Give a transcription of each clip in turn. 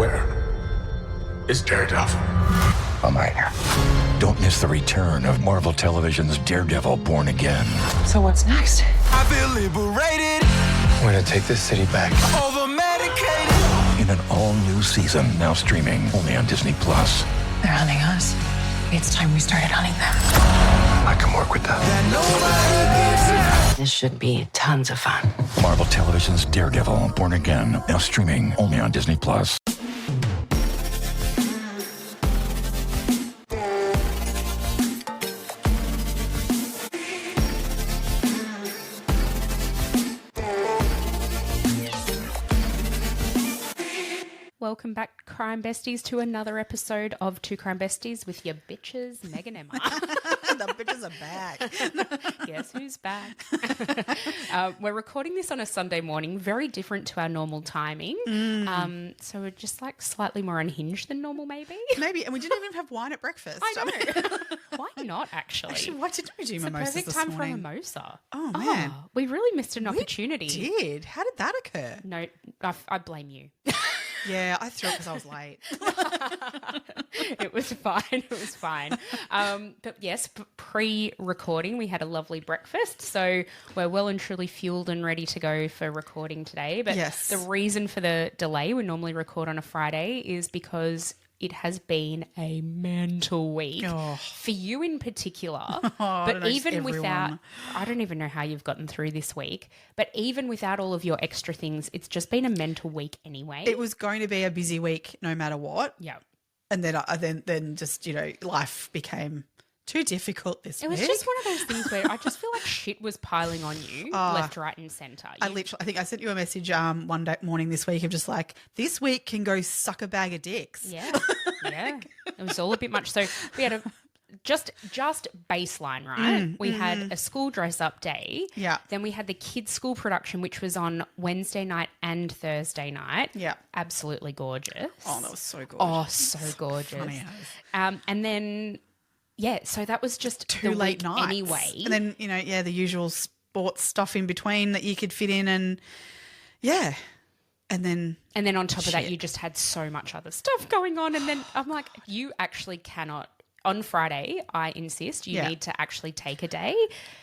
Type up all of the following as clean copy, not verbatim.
Where is Daredevil? I'm right here. Don't miss the return of Marvel Television's Daredevil Born Again. So what's next? I feel liberated. We're gonna take this city back. Over medicated. In an all-new season, now streaming only on Disney+. They're hunting us. It's time we started hunting them. I can work with that. That nobody gives. This should be tons of fun. Marvel Television's Daredevil Born Again, now streaming only on Disney+. Welcome back, Crime Besties, to another episode of Two Crime Besties with your bitches, Meg and Emma. The bitches are back. Guess who's back? We're recording this on a Sunday morning, very different to our normal timing. So we're just like slightly more unhinged than normal, maybe. Maybe, and we didn't even have wine at breakfast. I know. Why not, actually? Actually, why didn't we do It's mimosas a perfect this time morning? for a mimosa. Oh, man. We really missed an opportunity. We did. How did that occur? No, I blame you. Yeah, I threw it because I was late. It was fine. It was fine. But yes, pre-recording, we had a lovely breakfast. So we're well and truly fueled and ready to go for recording today. But Yes. the reason for the delay, we normally record on a Friday, is because it has been a mental week for you in particular. But even without, I don't even know how you've gotten through this week, but even without all of your extra things, it's just been a mental week anyway. It was going to be a busy week no matter what. Yeah. And then just, life became too difficult this week. It was just one of those things where I just feel like shit was piling on you left, right and centre. I think I sent you a message one day morning this week of just like, this week can go suck a bag of dicks. Yeah. Yeah. It was all a bit much. So we had a just baseline, right? We had a school dress up day. Yeah. Then we had the kids' school production, which was on Wednesday night and Thursday night. Yeah. Absolutely gorgeous. Oh, that was so gorgeous. Oh, so gorgeous. Funny And then, yeah, so that was just two the late week nights. anyway. And then, the usual sports stuff in between that you could fit in and, yeah. And then on top of that, you just had so much other stuff going on. And then I'm like, you actually cannot. On Friday, I insist you need to actually take a day.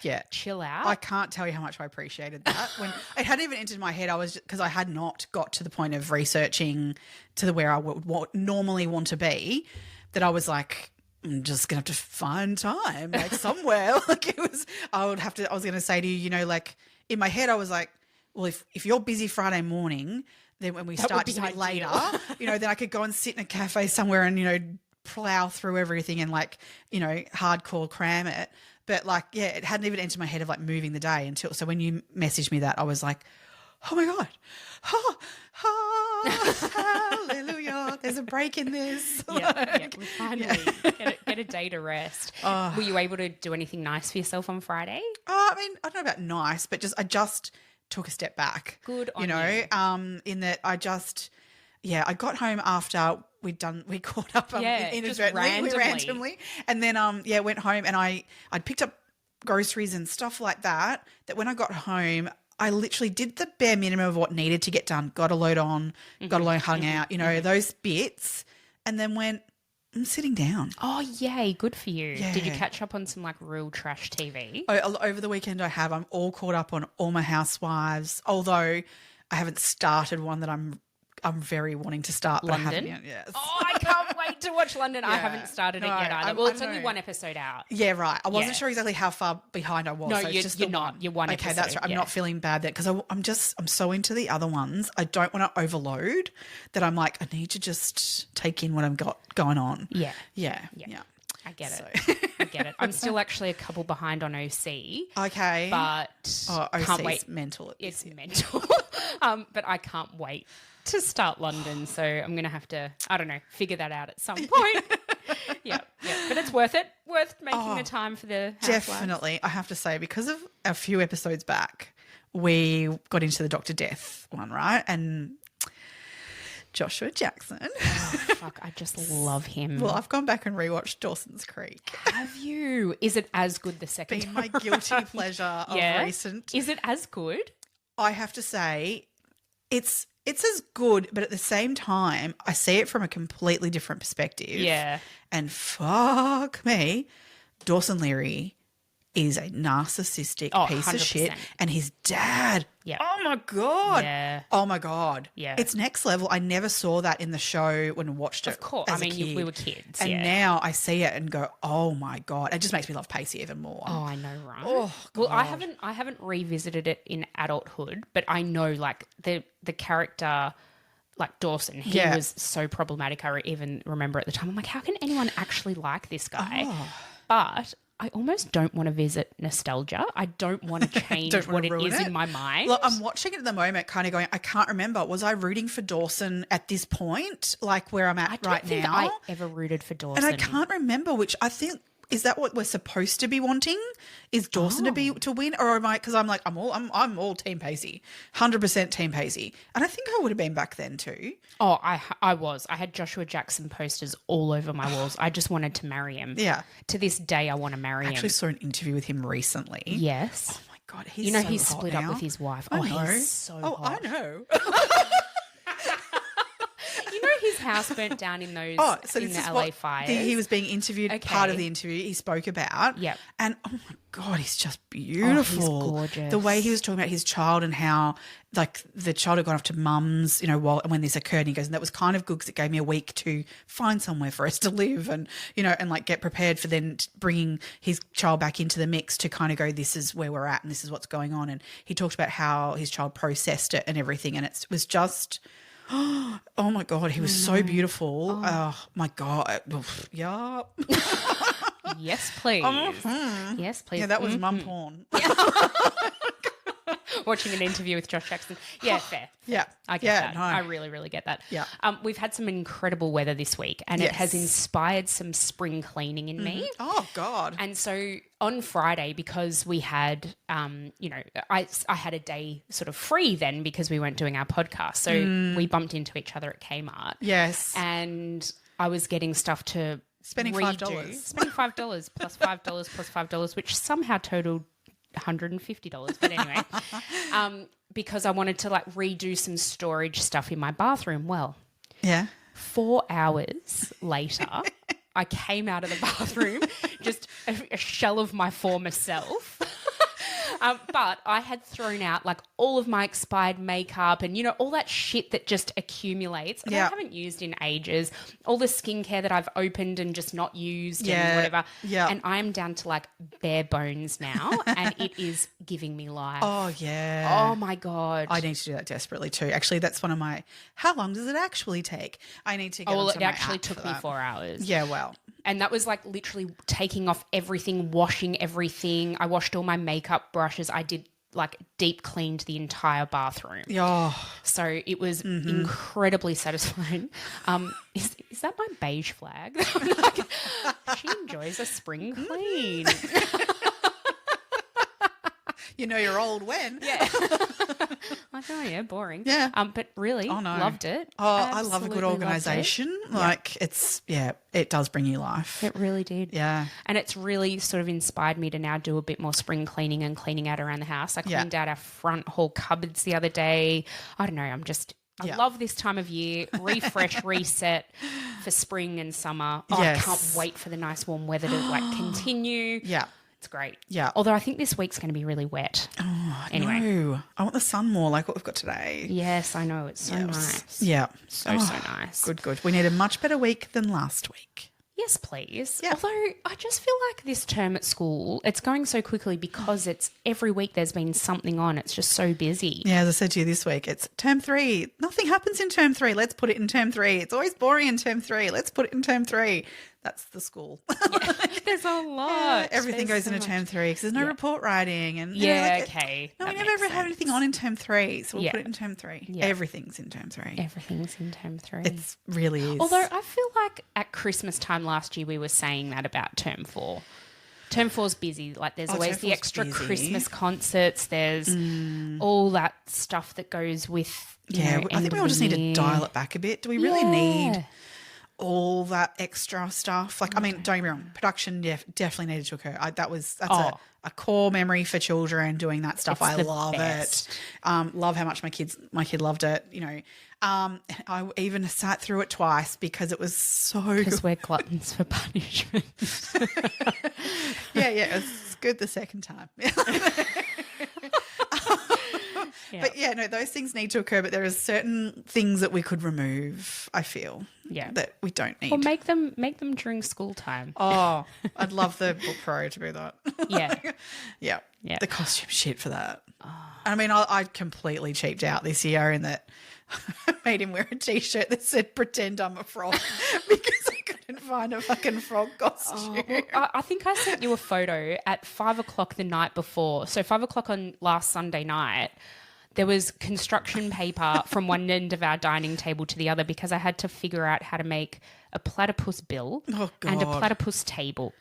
Yeah. Chill out. I can't tell you how much I appreciated that. When it hadn't even entered my head, because I had not got to the point of researching to where I would normally want to be, that I was like, I'm just going to have to find time, like somewhere. I was going to say to you, in my head, I was like, well, if you're busy Friday morning, then when we start just a bit later, then I could go and sit in a cafe somewhere and, plow through everything and hardcore cram it. But it hadn't even entered my head of moving the day so when you messaged me that, I was like, oh my God, hallelujah, there's a break in this. Yeah, we finally get a day to rest. Were you able to do anything nice for yourself on Friday? I don't know about nice, but I just took a step back. Good on you. In that I got home after we caught up randomly. And then, went home and I'd picked up groceries and stuff like that when I got home, I literally did the bare minimum of what needed to get done. Got a load on, got a load hung out, those bits, and then went, I'm sitting down. Oh, yay. Good for you. Yeah. Did you catch up on some real trash TV? Over the weekend I have. I'm all caught up on all my Housewives, although I haven't started one that I'm very wanting to start. But London? I haven't yet. Yes. Oh, I can't wait to watch London. I haven't started it yet either. Well, it's only one episode out. Yeah, right. I wasn't sure exactly how far behind I was. No, so you're, it's just you're not. You're one episode. Okay, that's right. I'm not feeling bad there because I'm so into the other ones. I don't want to overload that I'm like, I need to just take in what I've got going on. Yeah. Yeah. I get it. I get it. I'm still actually a couple behind on OC. Okay. But OC's can't wait. Mental. It's mental. But I can't wait to start London. So I'm going to have to, I don't know, figure that out at some point. Yeah. But it's worth it. Worth making the time for the Housewives. Definitely. I have to say, because of a few episodes back, we got into the Dr. Death one, right? And Joshua Jackson. Oh, fuck, I just love him. Well, I've gone back and rewatched Dawson's Creek. Have you? Is it as good the second Been time my guilty pleasure of recent. Is it as good? I have to say, it's as good, but at the same time, I see it from a completely different perspective. Yeah. And fuck me, Dawson Leary is a narcissistic piece of shit. 100%. And his dad, Yeah. oh my God. Yeah. Oh my God. Yeah. It's next level. I never saw that in the show when I watched it. Of course. As I mean, a kid. we were kids. And yeah. now I see it and go, oh my God. It just makes me love Pacey even more. Oh, I know, right? Oh, well, I God. haven't revisited it in adulthood, but I know like the character, like Dawson, he Yeah. was so problematic. I even remember at the time, I'm like, how can anyone actually like this guy? Oh. But I almost don't want to visit nostalgia. I don't want to change Don't what wanna it ruin is it. in my mind. Look, I'm watching it at the moment, kind of going, I can't remember. Was I rooting for Dawson at this point, like where I'm at I don't right think now? I ever rooted for Dawson. And I can't remember which. I think, is that what we're supposed to be wanting? Is Dawson to win, or am I? Because I'm like, I'm all Team Pacey, 100% Team Pacey, and I think I would have been back then too. Oh, I was. I had Joshua Jackson posters all over my walls. I just wanted to marry him. Yeah. To this day, I want to marry I actually him. saw an interview with him recently. Yes. Oh my God, he's You know, so he's hot split now. up with his wife. I Oh, know. he's so Oh, hot. I know. You know his house burnt down in those So in this the is LA what fires. he was being interviewed. Okay. Part of the interview he spoke about. Yep. And oh my God, he's just beautiful. gorgeous. The way he was talking about his child and how like the child had gone off to mum's, you know, when this occurred. And he goes, and that was kind of good because it gave me a week to find somewhere for us to live and, you know, and like get prepared for then bringing his child back into the mix to kind of go, this is where we're at and this is what's going on. And he talked about how his child processed it and everything. And it was just, oh my God, he was so beautiful. Oh my God. Oof, yeah. Yes, please. Yes, please. Yeah, that was mum porn. Watching an interview with Josh Jackson. Yeah, fair. Yeah. I get that. No. I really, really get that. Yeah. We've had some incredible weather this week and it has Yes. inspired some spring cleaning in me. Oh God. And so on Friday, because we had, you know, I had a day sort of free then because we weren't doing our podcast. So we bumped into each other at Kmart. Yes. And I was getting stuff to Spending redo. $5. Spending $5 plus $5 plus $5, which somehow totaled $150. But anyway, because I wanted to like redo some storage stuff in my bathroom. Well, Yeah. 4 hours later, I came out of the bathroom, just a shell of my former self. But I had thrown out like all of my expired makeup and, you know, all that shit that just accumulates and Yeah. I haven't used in ages. All the skincare that I've opened and just not used Yeah. and whatever. Yeah. And I'm down to like bare bones now and it is giving me life. Oh yeah. Oh my God. I need to do that desperately too. Actually, that's one of my. How long does it actually take? I need to get. Oh, well, onto it my actually app took for me that. 4 hours. Yeah. Well. And that was like literally taking off everything, washing everything. I washed all my makeup brushes. I did like deep cleaned the entire bathroom. Oh. So it was incredibly satisfying. Is that my beige flag? I'm like, she enjoys a spring clean. You know you're old when. Yeah. Like, oh yeah, boring. Yeah. But really, Oh, no. loved it. Oh, I love a good Absolutely loved it. organisation. Like it's it does bring you life. It really did. Yeah. And it's really sort of inspired me to now do a bit more spring cleaning and cleaning out around the house. I cleaned out our front hall cupboards the other day. I don't know. I love this time of year. Refresh, reset for spring and summer. Oh, Yes. I can't wait for the nice warm weather to like continue. Yeah. It's great. Yeah. Although I think this week's going to be really wet. Anyway. No, I want the sun more, like what we've got today. Yes, I know. It's so nice. Yeah. So nice. Good, good. We need a much better week than last week. Yes, please. Yeah. Although I just feel like this term at school, it's going so quickly because it's every week there's been something on. It's just so busy. Yeah, as I said to you this week, it's term 3. Nothing happens in term 3. Let's put it in term 3. It's always boring in term 3. Let's put it in term 3. That's the school. There's a lot. Everything There's goes into so term 3 because there's no report writing. And you know, Yeah, like, okay. No, we That never makes ever have anything on in term 3, so we'll Yeah. put it in term 3. Yeah. Everything's in term 3. Everything's in term 3. It really is. Although I feel like at Christmas time last year we were saying that about term 4. Term 4's busy. Like there's always term the 4's extra busy. Christmas concerts. There's all that stuff that goes with, you know, I end think we of all the just need to year. dial it back a bit. Do we really need all that extra stuff. Like, I mean, don't get me wrong, production definitely needed to occur. That's a core memory for children doing that stuff. It's I the love best. it. Love how much my kid loved it. You know, I even sat through it twice because it was so Because good. we're gluttons for punishment. Yeah, it's good the second time. Yeah. But yeah, no, those things need to occur. But there are certain things that we could remove, I feel, that we don't need. Or make them during school time. Oh, I'd love the Book Pro to be that. Yeah. Yeah. Yeah. The costume shit for that. I mean, I completely cheaped out this year in that I made him wear a T-shirt that said "Pretend I'm a frog" because I couldn't find a fucking frog costume. Well, I think I sent you a photo at 5:00 the night before. So 5:00 on last Sunday night, there was construction paper from one end of our dining table to the other because I had to figure out how to make a platypus bill and a platypus tail.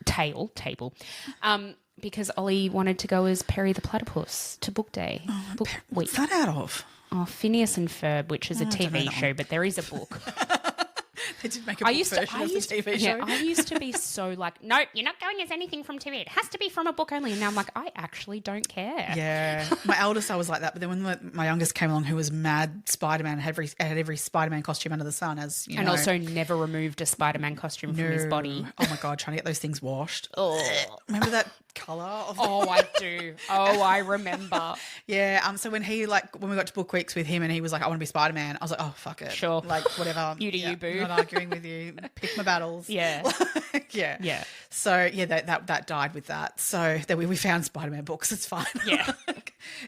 Because Ollie wanted to go as Perry the Platypus to book day. Book week. What's that out of? Oh, Phineas and Ferb, which is a TV show, but there is a book. They did make a book version of the TV show. Yeah, I used to be so like, no, you're not going as anything from TV. It has to be from a book only. And now I'm like, I actually don't care. Yeah. My eldest, I was like that. But then when my youngest came along, who was mad Spider-Man, had every Spider-Man costume under the sun, as you know. And also never removed a Spider-Man costume from his body. Oh, my God, trying to get those things washed. Oh, Remember that colour of I do. Oh, I remember. Yeah. So when we got to book weeks with him and he was like, I want to be Spider-Man, I was like, oh, fuck it. Sure. Like, whatever. You do you, boo. I'm not arguing with you. Pick my battles. Yeah. Yeah. Yeah. So, yeah, that died with that. So then we found Spider-Man books. It's fine. Yeah.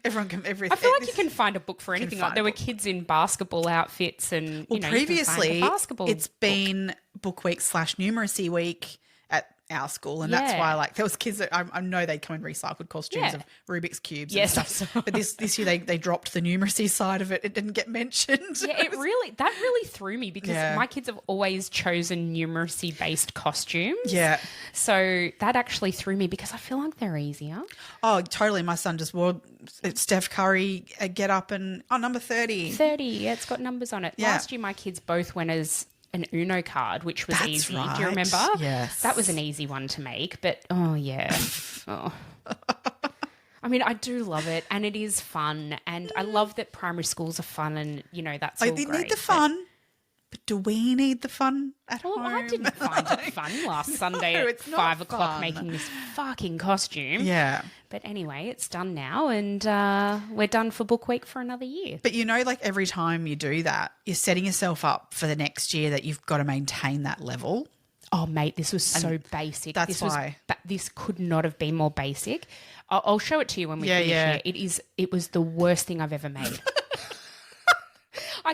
Everyone can, I feel like you can find a book for anything. Like find there a were book. kids in basketball outfits and, you know, previously you can find a basketball it's been book week / numeracy week at our school, and that's why there was kids that I know they'd come in recycled costumes of Rubik's cubes and stuff. But this year they dropped the numeracy side of it. It didn't get mentioned. Yeah, that really threw me because my kids have always chosen numeracy based costumes. Yeah. So that actually threw me because I feel like they're easier. Oh, totally. My son just wore Steph Curry get up and number 30. 30, yeah, it's got numbers on it. Yeah. Last year my kids both went as an Uno card, which was That's easy. right. Do you remember? Yes. That was an easy one to make, but oh yeah. Oh. I mean, I do love it and it is fun and I love that primary schools are fun and, you know, that's all They great. need the fun, but do we need the fun at Well, home? I didn't find it fun last Sunday at it's not 5:00 fun. making this fucking costume. Yeah. But anyway, it's done now and we're done for book week for another year. But you know, like every time you do that, you're setting yourself up for the next year that you've got to maintain that level. Oh, mate, this was so basic. That's why. This could not have been more basic. I'll show it to you when we finish here. It was the worst thing I've ever made. I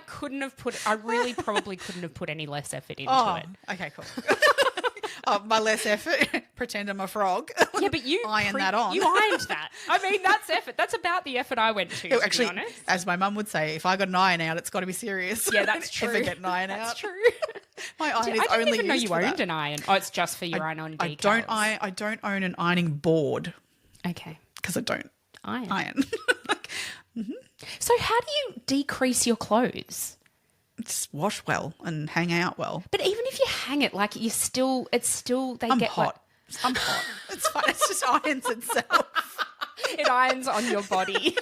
really probably couldn't have put any less effort into it. Okay, cool. My less effort, pretend I'm a frog. Yeah, but you iron that on. You ironed that. I mean, that's effort. That's about the effort I went to Actually, be honest. as my mum would say, if I got an iron out, it's got to be serious. Yeah, that's true. If I get an iron That's out, true. my iron I is didn't only even know used you for owned that. an iron. Oh, it's just for your iron-on decals. I don't own an ironing board Okay. because I don't Iron. iron. So how do you decrease your clothes? Just wash well and hang out well. But even if you hang it, like they I'm get hot. I'm hot. It's fine. It's just irons itself. like, it irons on your body.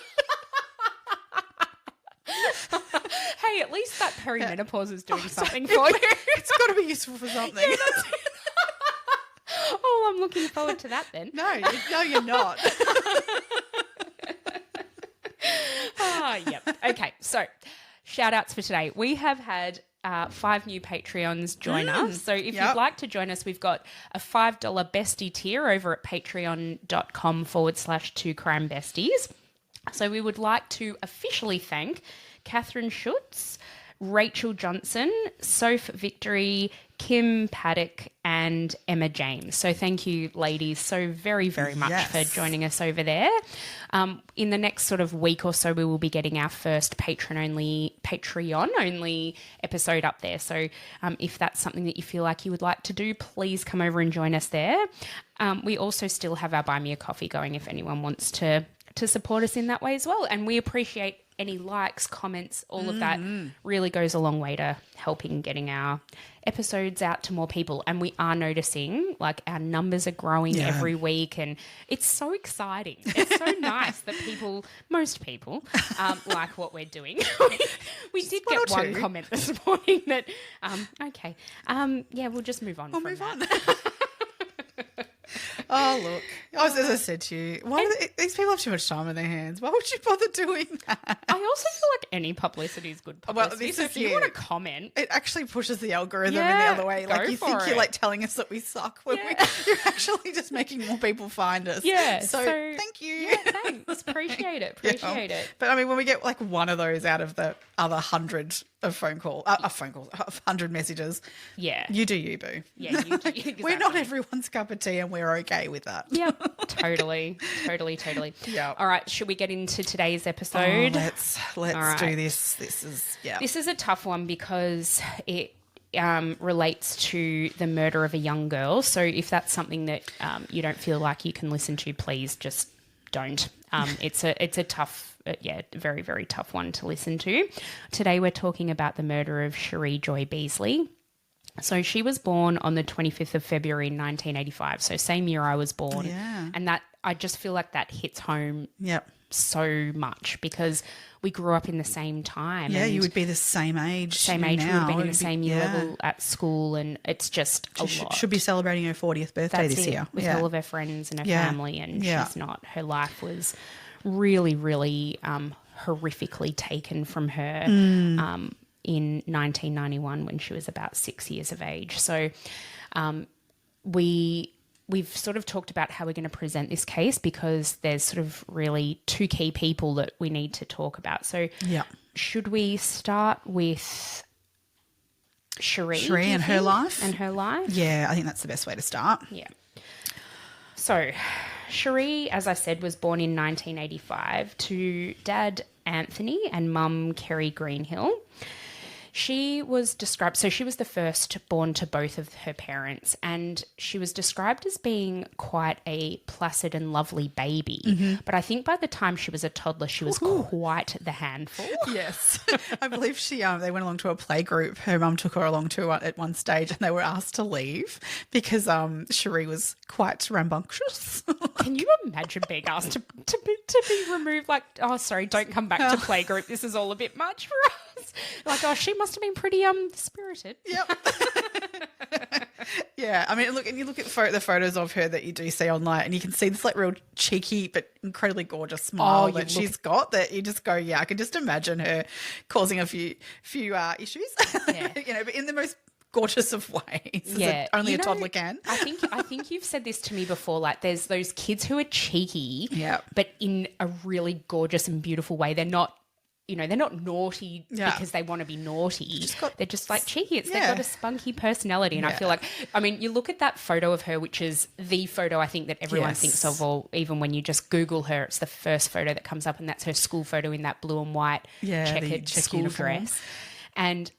Hey, at least that perimenopause is doing something for you. It's got to be useful for something. Oh, I'm looking forward to that then. No, you're not. Yep. Okay, so shout outs for today. We have had 5 new Patreons join us. So if you'd like to join us, we've got a $5 bestie tier over at patreon.com/2crimebesties. So we would like to officially thank Catherine Schutz, Rachel Johnson, Soph Victory, Kim Paddock, and Emma James. So thank you, ladies, so very, very much for joining us over there. In the next sort of week or so, we will be getting our first Patreon-only episode up there. So if that's something that you feel like you would like to do, please come over and join us there. We also still have our Buy Me a Coffee going if anyone wants to support us in that way as well. And we appreciate any likes, comments, all of that really goes a long way to helping getting our episodes out to more people. And we are noticing like our numbers are growing every week, and it's so exciting. It's so nice that most people like what we're doing. we did get one comment this morning that we'll just move on from that. Oh, look. As I said to you, these people have too much time on their hands. Why would you bother doing that? I also feel like any publicity is good publicity. Well, so if you want to comment, it actually pushes the algorithm in the other way. Like you think you're like telling us that we suck when you're actually just making more people find us. Yeah. So thank you. Yeah, thanks. Appreciate it. But I mean, when we get like one of those out of the other 100 of phone calls, 100 messages. Yeah. You do you, boo. Yeah, you do. Exactly. We're not everyone's cup of tea, and we're okay with that. Yeah, totally. Yeah. All right, should we get into today's episode? Let's do this. This is a tough one because it relates to the murder of a young girl. So if that's something that you don't feel like you can listen to, please just don't. It's a tough, very, very tough one to listen to. Today we're talking about the murder of Sheree Joy Beasley. So she was born on the 25th of February 1985. So same year I was born. Yeah. And that I just feel like that hits home Yep. so much because we grew up in the same time. Yeah, and you would be the same age. same age. Now. We would have been in the same year level at school, and it's just a lot. Should be celebrating her 40th birthday this year. With all of her friends and her family, and she's not. Her life was really, really horrifically taken from her in 1991 when she was about 6 years of age. So we've sort of talked about how we're going to present this case because there's sort of really two key people that we need to talk about. So should we start with Sheree and her life? And her life? Yeah, I think that's the best way to start. Yeah. So Sheree, as I said, was born in 1985 to Dad Anthony and Mum Kerry Greenhill. She was described, so she was the first born to both of her parents, and she was described as being quite a placid and lovely baby. Mm-hmm. But I think by the time she was a toddler, she was quite the handful. Yes. I believe they went along to a play group. Her mum took her along to at one stage, and they were asked to leave because Sheree was quite rambunctious. Can you imagine being asked to be removed? Like, oh, sorry, don't come back to play group. This is all a bit much for us. Like, oh, she must have been pretty spirited. Yep. Yeah. I mean, look, and you look at the photos of her that you do see online, and you can see this like real cheeky but incredibly gorgeous smile that she's got. That you just go, yeah, I can just imagine her causing a few issues. Yeah. But in the most gorgeous of ways. Yeah, only a toddler can. I think you've said this to me before. Like, there's those kids who are cheeky, but in a really gorgeous and beautiful way. They're not. They're not naughty because they want to be naughty. They're just like cheeky. They've got a spunky personality. And I feel like, you look at that photo of her, which is the photo I think that everyone thinks of, or even when you just Google her, it's the first photo that comes up, and that's her school photo in that blue and white checkered school uniform dress. And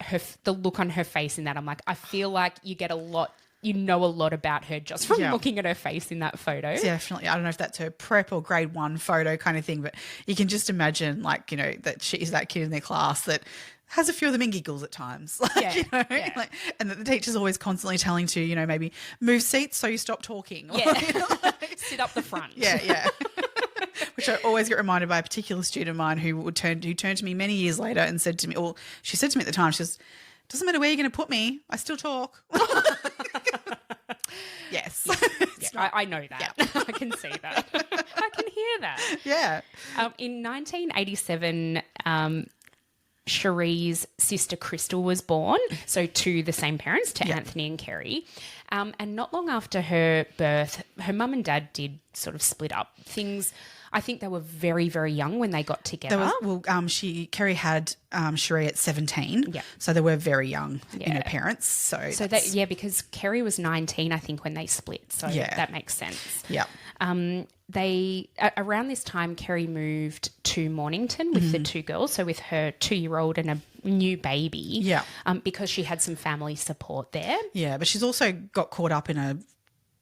the look on her face in that, I'm like, I feel like you get a lot. You know a lot about her just from looking at her face in that photo. Definitely. I don't know if that's her prep or grade 1 photo kind of thing, but you can just imagine, like, that she is that kid in their class that has a few of them in giggles at times. Like, and that the teacher's always constantly telling to, maybe move seats so you stop talking. Or, sit up the front. Yeah. Which I always get reminded by a particular student of mine who turned to me many years later and said to me, or she said to me at the time, she goes, doesn't matter where you're going to put me, I still talk. Yes. I know that. Yeah. I can see that. I can hear that. Yeah. In 1987, Sheree's sister Crystal was born, so to the same parents, to Anthony and Kerry. And not long after her birth, her mum and dad did sort of split up. I think they were very, very young when they got together. Kerry had Sheree at 17. Yeah. So they were very young, parents. So because Kerry was 19, I think, when they split. So that makes sense. Yeah. Around this time, Kerry moved to Mornington with the two girls, so with her 2-year-old and a new baby. Yeah. Because she had some family support there. Yeah, but she's also got caught up in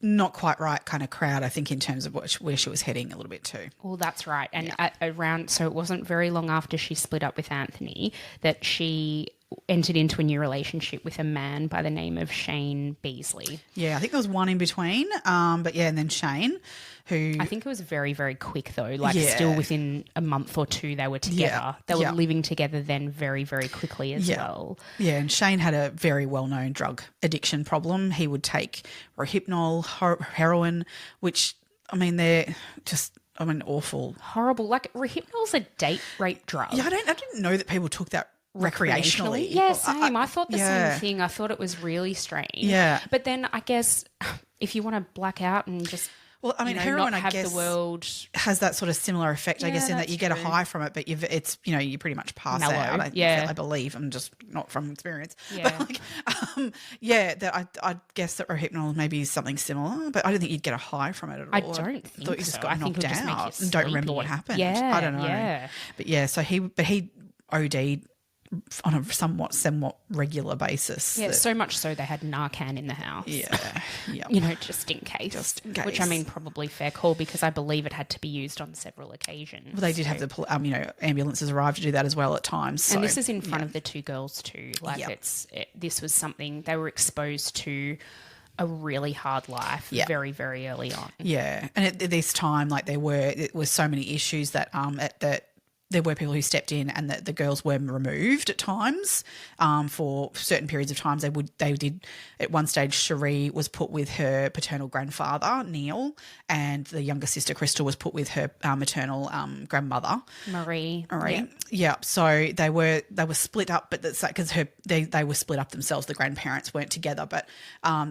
not quite right kind of crowd, I think, in terms of where she was heading a little bit too. Well, that's right. And so it wasn't very long after she split up with Anthony that she entered into a new relationship with a man by the name of Sheree Beasley. Yeah, I think there was one in between. But yeah, and then Shane, who I think it was very, very quick though. Like still within a month or two they were together. Yeah, they were living together then very, very quickly as well. Yeah, and Shane had a very well-known drug addiction problem. He would take Rohypnol, heroin, which, I mean, they're just, I mean, awful. Horrible. Like Rohypnol's a date rape drug. Yeah, I didn't know that people took that recreationally. Yeah, same. I thought the same thing. I thought it was really strange. Yeah. But then I guess if you want to black out and just Well, I mean, heroin, not have I guess, the world has that sort of similar effect, I guess, in that you get a high from it, but it's you pretty much pass mellow. out. I believe. I'm just not from experience. Yeah. But I guess that Rohypnol maybe is something similar, but I don't think you'd get a high from it at all. I don't think thought you just so. got I think knocked it would just make you out and don't remember what sleepy. happened. Yeah, I don't know. yeah. But yeah, so he OD'd on a somewhat regular basis. Yeah, so much so they had Narcan in the house. Yeah. Just in case. Just in case. Which, I mean, probably fair call because I believe it had to be used on several occasions. Well, they did have the ambulances arrive to do that as well at times. So, and this is in front of the two girls too. Like this was something they were exposed to a really hard life very, very early on. Yeah, and at this time, like it was so many issues that there were people who stepped in and the girls were removed at times for certain periods of times. They did at one stage. Sheree was put with her paternal grandfather Neil, and the younger sister Crystal was put with her maternal grandmother Marie. Yeah. So they were split up, but that's because they were split up themselves. The grandparents weren't together, but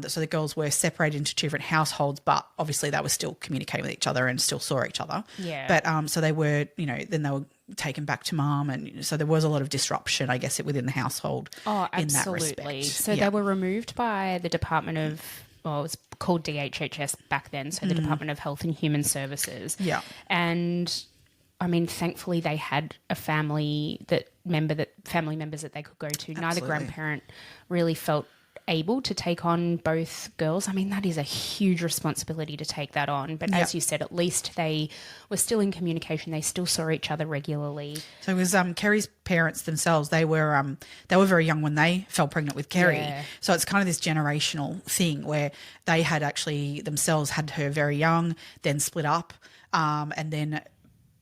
so the girls were separated into two different households, but obviously they were still communicating with each other and still saw each other. Yeah. But so they were, then they were taken back to mum, and so there was a lot of disruption, I guess, within the household. Oh, in that absolutely. respect. So they were removed by the Department of, it was called DHHS back then, so the Department of Health and Human Services. Yeah. And I mean, thankfully they had a family members that they could go to. Neither grandparent really felt able to take on both girls. I mean, that is a huge responsibility to take that on. But as you said, at least they were still in communication. They still saw each other regularly. So it was Kerry's parents themselves. They were very young when they fell pregnant with Kerry. Yeah. So it's kind of this generational thing where they had actually themselves had her very young, then split up, and then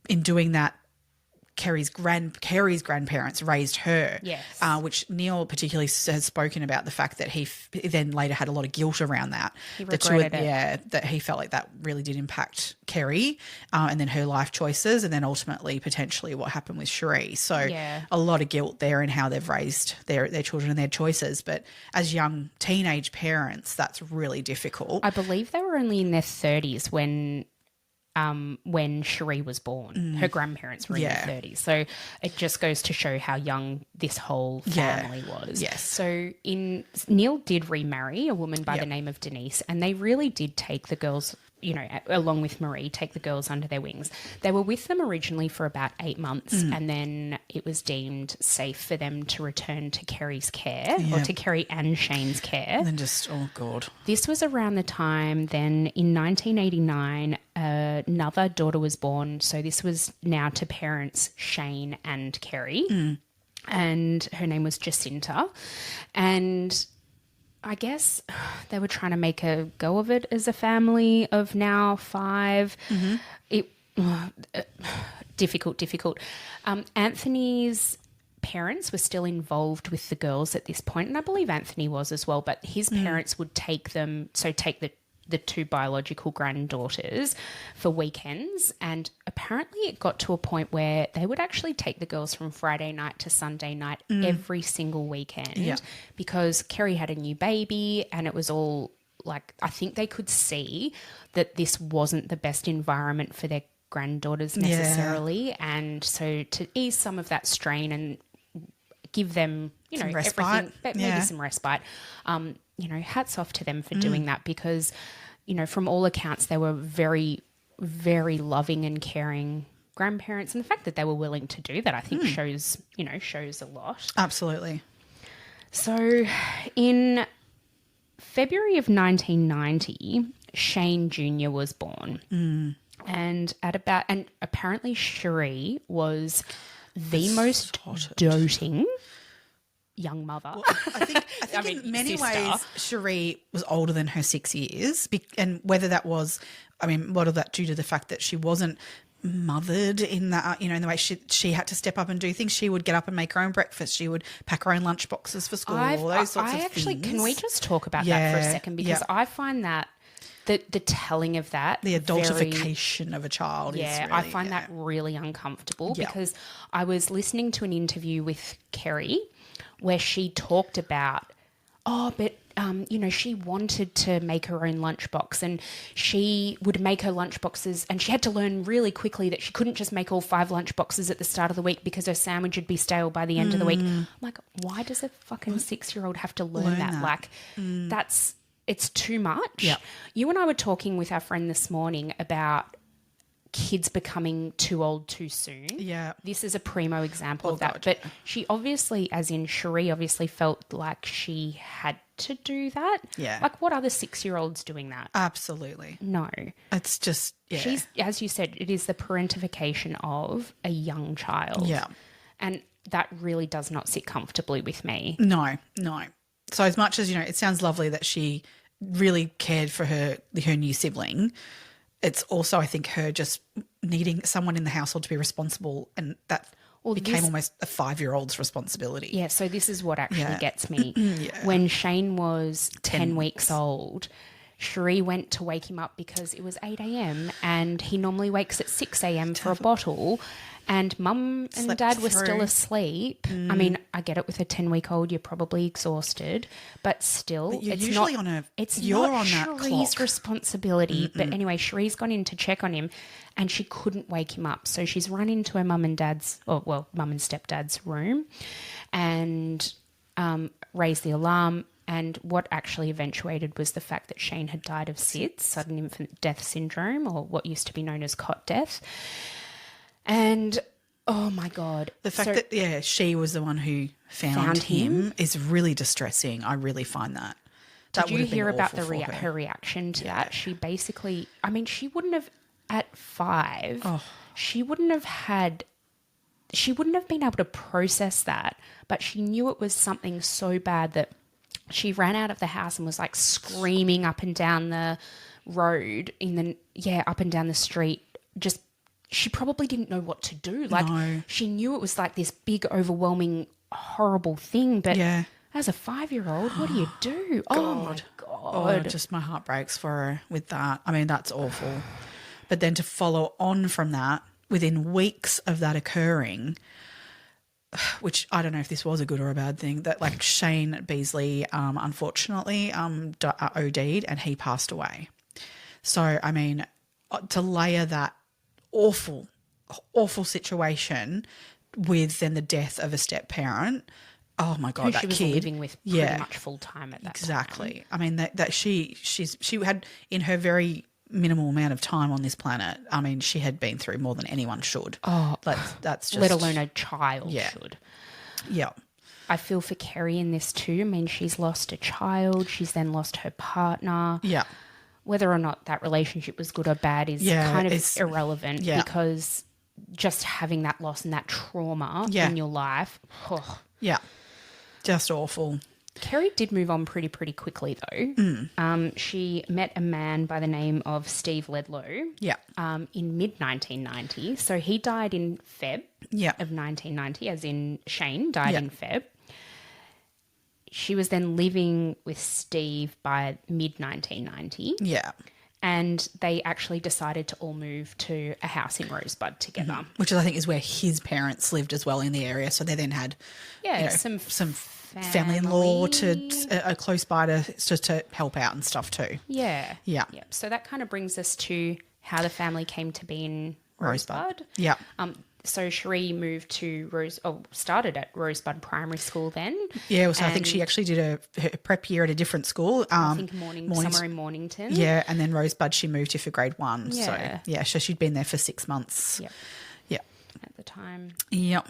in doing that, Kerry's grandparents raised her, yes. Which Neil particularly has spoken about the fact that he then later had a lot of guilt around that. He regretted it. Yeah, that he felt like that really did impact Kerry, and then her life choices, and then ultimately potentially what happened with Sheree. So a lot of guilt there in how they've raised their children and their choices. But as young teenage parents, that's really difficult. I believe they were only in their 30s when Sheree was born. Her grandparents were in their 30s. So it just goes to show how young this whole family was. Yes. So Neil did remarry a woman by the name of Denise, and they really did take the girls, along with Marie, take the girls under their wings. They were with them originally for about 8 months, and then it was deemed safe for them to return to Kerry's care, or to Kerry and Shane's care. And then just, oh God. This was around the time then in 1989, another daughter was born. So this was now to parents Shane and Kerry, and her name was Jacinta. And I guess they were trying to make a go of it as a family of now 5. Difficult. Anthony's parents were still involved with the girls at this point, and I believe Anthony was as well, but his parents would take the two biological granddaughters for weekends, and apparently it got to a point where they would actually take the girls from Friday night to Sunday night every single weekend because Kerry had a new baby, and it was all like, I think they could see that this wasn't the best environment for their granddaughters necessarily, and so to ease some of that strain and give them some respite. Maybe some respite, hats off to them for doing that, because from all accounts they were very, very loving and caring grandparents, and the fact that they were willing to do that, I think shows a lot. Absolutely. So in February of 1990, Shane Jr. was born. And apparently Sheree was the most doting young mother. Well, I think in many ways Sheree was older than her 6 years, and whether that was, whether that due to the fact that she wasn't mothered in that, in the way she had to step up and do things. She would get up and make her own breakfast. She would pack her own lunch boxes for school. All those sorts of things. Can we just talk about that for a second? Because I find that the telling of that, the adultification of a child, is really, I find that really uncomfortable because I was listening to an interview with Kerry where she talked about, she wanted to make her own lunchbox, and she would make her lunchboxes, and she had to learn really quickly that she couldn't just make all 5 lunchboxes at the start of the week because her sandwich would be stale by the end of the week. I'm like, why does a fucking 6-year-old have to learn that? Like, it's too much. Yeah. You and I were talking with our friend this morning about kids becoming too old too soon. Yeah. This is a primo example of that. But she obviously, as in Sheree, obviously felt like she had to do that. Yeah. Like, what other 6-year-olds doing that? Absolutely. No. It's just, She's, as you said, it is the parentification of a young child. Yeah. And that really does not sit comfortably with me. No. So as much as, it sounds lovely that she really cared for her new sibling, it's also, I think, her just needing someone in the household to be responsible, and that became almost a 5-year-old's responsibility. Yeah, so this is what actually gets me. When Shane was 10 weeks old, Sheree went to wake him up because it was 8 a.m. and he normally wakes at 6 a.m. for a bottle, and Mum and Dad were still asleep. I mean, I get it, with a 10-week-old, you're probably exhausted, but still, But you're it's usually not, on a, it's you're not on that Sheree's clock. responsibility. But anyway, Sheree's gone in to check on him, and she couldn't wake him up. So she's run into her mum and stepdad's room and raised the alarm. And what actually eventuated was the fact that Shane had died of SIDS, sudden infant death syndrome, or what used to be known as cot death. And, oh, my God. The fact that, she was the one who found him is really distressing. I really find that. Did you hear about her reaction to that? She basically, she wouldn't have, at 5, she wouldn't have been able to process that, but she knew it was something so bad that she ran out of the house and was like screaming up and down the road up and down the street. Just, she probably didn't know what to do. Like, she knew it was like this big, overwhelming, horrible thing, but as a 5-year-old, what do you do? Oh my God. Just my heart breaks for her with that. That's awful. But then to follow on from that, within weeks of that occurring, which I don't know if this was a good or a bad thing, that like Shane Beasley unfortunately OD'd and he passed away. So, to layer that awful situation with then the death of a step parent, oh my God, that she was kid living with pretty much full time at that time. Exactly. That she had, in her very minimal amount of time on this planet, she had been through more than anyone should. Oh, that's just, let alone a child should. Yeah. I feel for Kerry in this too. She's lost a child. She's then lost her partner. Yeah. Whether or not that relationship was good or bad is kind of irrelevant because just having that loss and that trauma in your life. Oh. Yeah. Just awful. Kerry did move on pretty quickly though. She met a man by the name of Steve Ledlow in mid-1990. So he died in Feb of 1990, as in Shane died in Feb. She was then living with Steve by mid-1990. Yeah. And they actually decided to all move to a house in Rosebud together. Mm-hmm. Which I think is where his parents lived as well in the area. So they then had some family-in-law to close by to help out and stuff too. Yeah. Yeah. So that kind of brings us to how the family came to be in Rosebud. Yeah. So Sheree moved to started at Rosebud Primary School then. Yeah, so I think she actually did her prep year at a different school. I think somewhere in Mornington. Yeah, and then Rosebud she moved to for grade 1. Yeah. So she'd been there for 6 months. Yep. Yeah. At the time. Yep.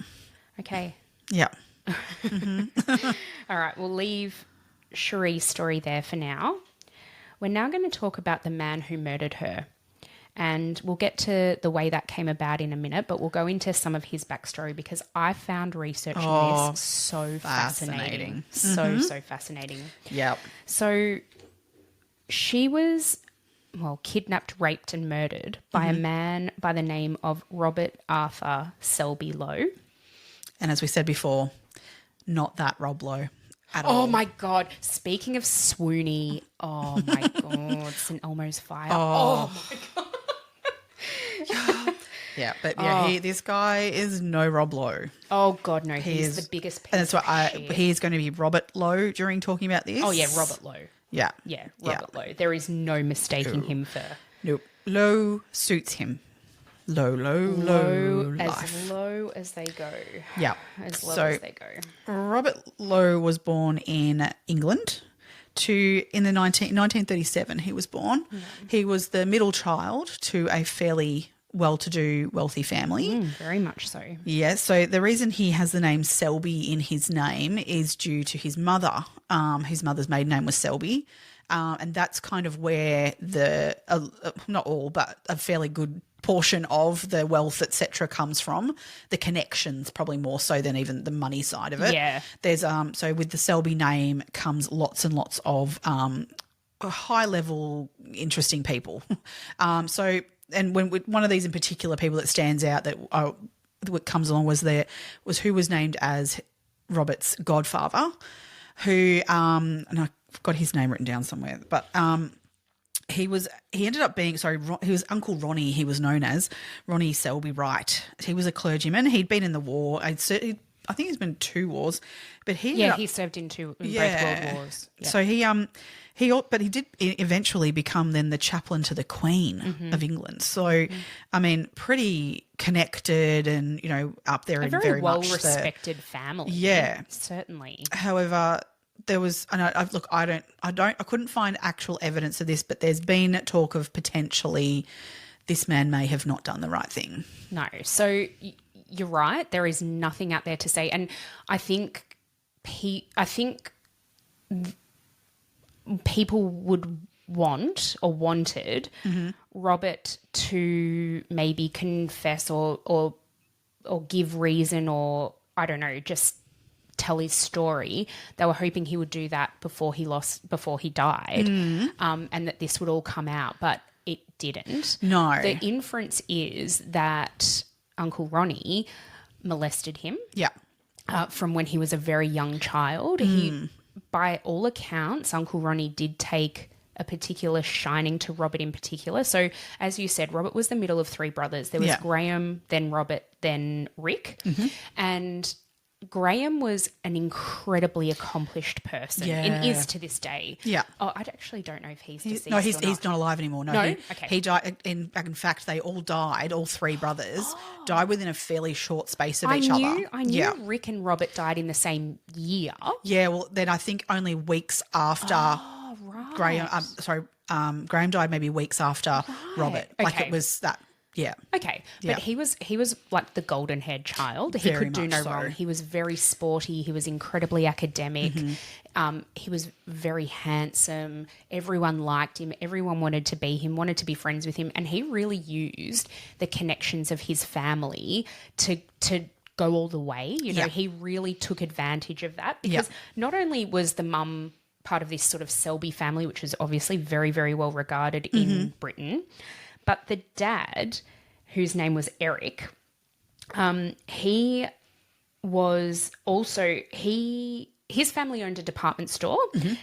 Okay. Yeah. All right, we'll leave Sheree's story there for now. we're now going to talk about the man who murdered her. And we'll get to the way that came about in a minute, but we'll go into some of his backstory because I found researching this so fascinating. So fascinating. Yep. So she was, kidnapped, raped and murdered by a man by the name of Robert Arthur Selby Lowe. And as we said before, not that Rob Lowe at all. Oh, my God. Speaking of swoony, oh, my God, St. Elmo's Fire. Oh my God. Yeah, but this guy is no Rob Lowe. Oh, God, no. He's the biggest piece and that's why of shit. he is going to be Robert Lowe during talking about this. Oh, yeah, Robert Lowe. Yeah. Yeah, Robert Lowe. There is no mistaking him for... Nope. Lowe suits him. Low life. As low as they go. Yeah. As low as they go. Robert Lowe was born in England in 1937 he was born. He was the middle child to a fairly well-to-do, wealthy family. Very much so. Yeah, so the reason he has the name Selby in his name is due to his mother. His mother's maiden name was Selby, and that's kind of where not all, but a fairly good portion of the wealth, etc., comes from. The connections, probably more so than even the money side of it. Yeah. There's so with the Selby name comes lots and lots of high-level, interesting people. And when one of these in particular people that stands out that what comes along was who was named as Robert's godfather, who and I got his name written down somewhere, but he ended up being he was Uncle Ronnie. He was known as Ronnie Selby Wright. He was a clergyman. He'd been in the war. I think he's been in 2 wars, but he served in both world wars. Yeah. So he did eventually become then the chaplain to the Queen of England. So, I mean, pretty connected and, up there and very well much respected family. Yeah. Certainly. However, there was, and I couldn't find actual evidence of this, but there's been talk of potentially this man may have not done the right thing. No. So you're right. There is nothing out there to say. And I think people would wanted Robert to maybe confess or give reason, or I don't know, just tell his story. They were hoping he would do that before he died, and that this would all come out, but it didn't. No. The inference is that Uncle Ronnie molested him. Yeah. From when he was a very young child. By all accounts, Uncle Ronnie did take a particular shining to Robert in particular. So, as you said, Robert was the middle of 3 brothers. There was Graham, then Robert, then Rick. And Graham was an incredibly accomplished person and is to this day. Yeah. Oh, I actually don't know if he's deceased. No, he's not alive anymore. No. Okay. He died. In fact, they all died. All 3 brothers died within a fairly short space of each other. I knew Rick and Robert died in the same year. Yeah. Well, then I think only weeks after. Oh, right. Graham died maybe weeks after Robert. Like it was that. Yeah. Okay. But he was like the golden haired child. He Very could do much no so. wrong. He was very sporty. He was incredibly academic. He was very handsome. Everyone liked him. Everyone wanted to be him, wanted to be friends with him. And he really used the connections of his family to go all the way. He really took advantage of that because not only was the mum part of this sort of Selby family, which is obviously very, very well regarded in Britain, but the dad, whose name was Eric, he was also his family owned a department store,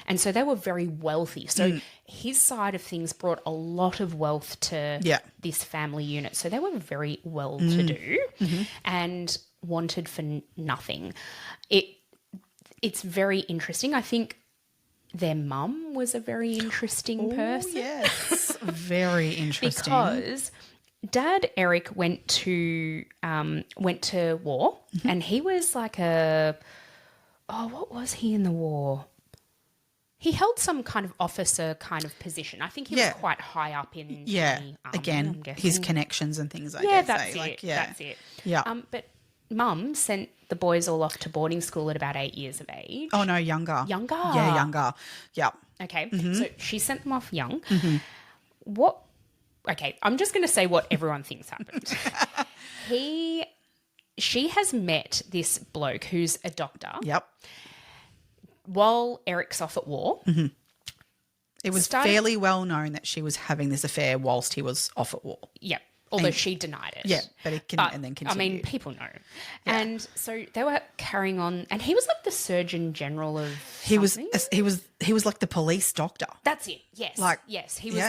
and so they were very wealthy. So his side of things brought a lot of wealth to this family unit. So they were very well to do and wanted for nothing. It's very interesting. I think their mum was a very interesting person. Yes, very interesting. Because Dad Eric went to war, and he was like what was he in the war? He held some kind of officer kind of position. I think he was quite high up in the army, again, I'm guessing. his connections and things. That's it. Yeah. But Mum sent the boys all off to boarding school at about 8 years of age. Oh no, younger. Younger? Yeah, younger. Yeah. Okay. So she sent them off young. Okay, I'm just going to say what everyone thinks happened. She has met this bloke who's a doctor. Yep. While Eric's off at war. It was fairly well known that she was having this affair whilst he was off at war. Yep. Although she denied it. Yeah, but it and then continued. I mean, people know. Yeah. And so they were carrying on, and he was like the Surgeon General of something. He was like the police doctor. That's it. Yes. Yes. He was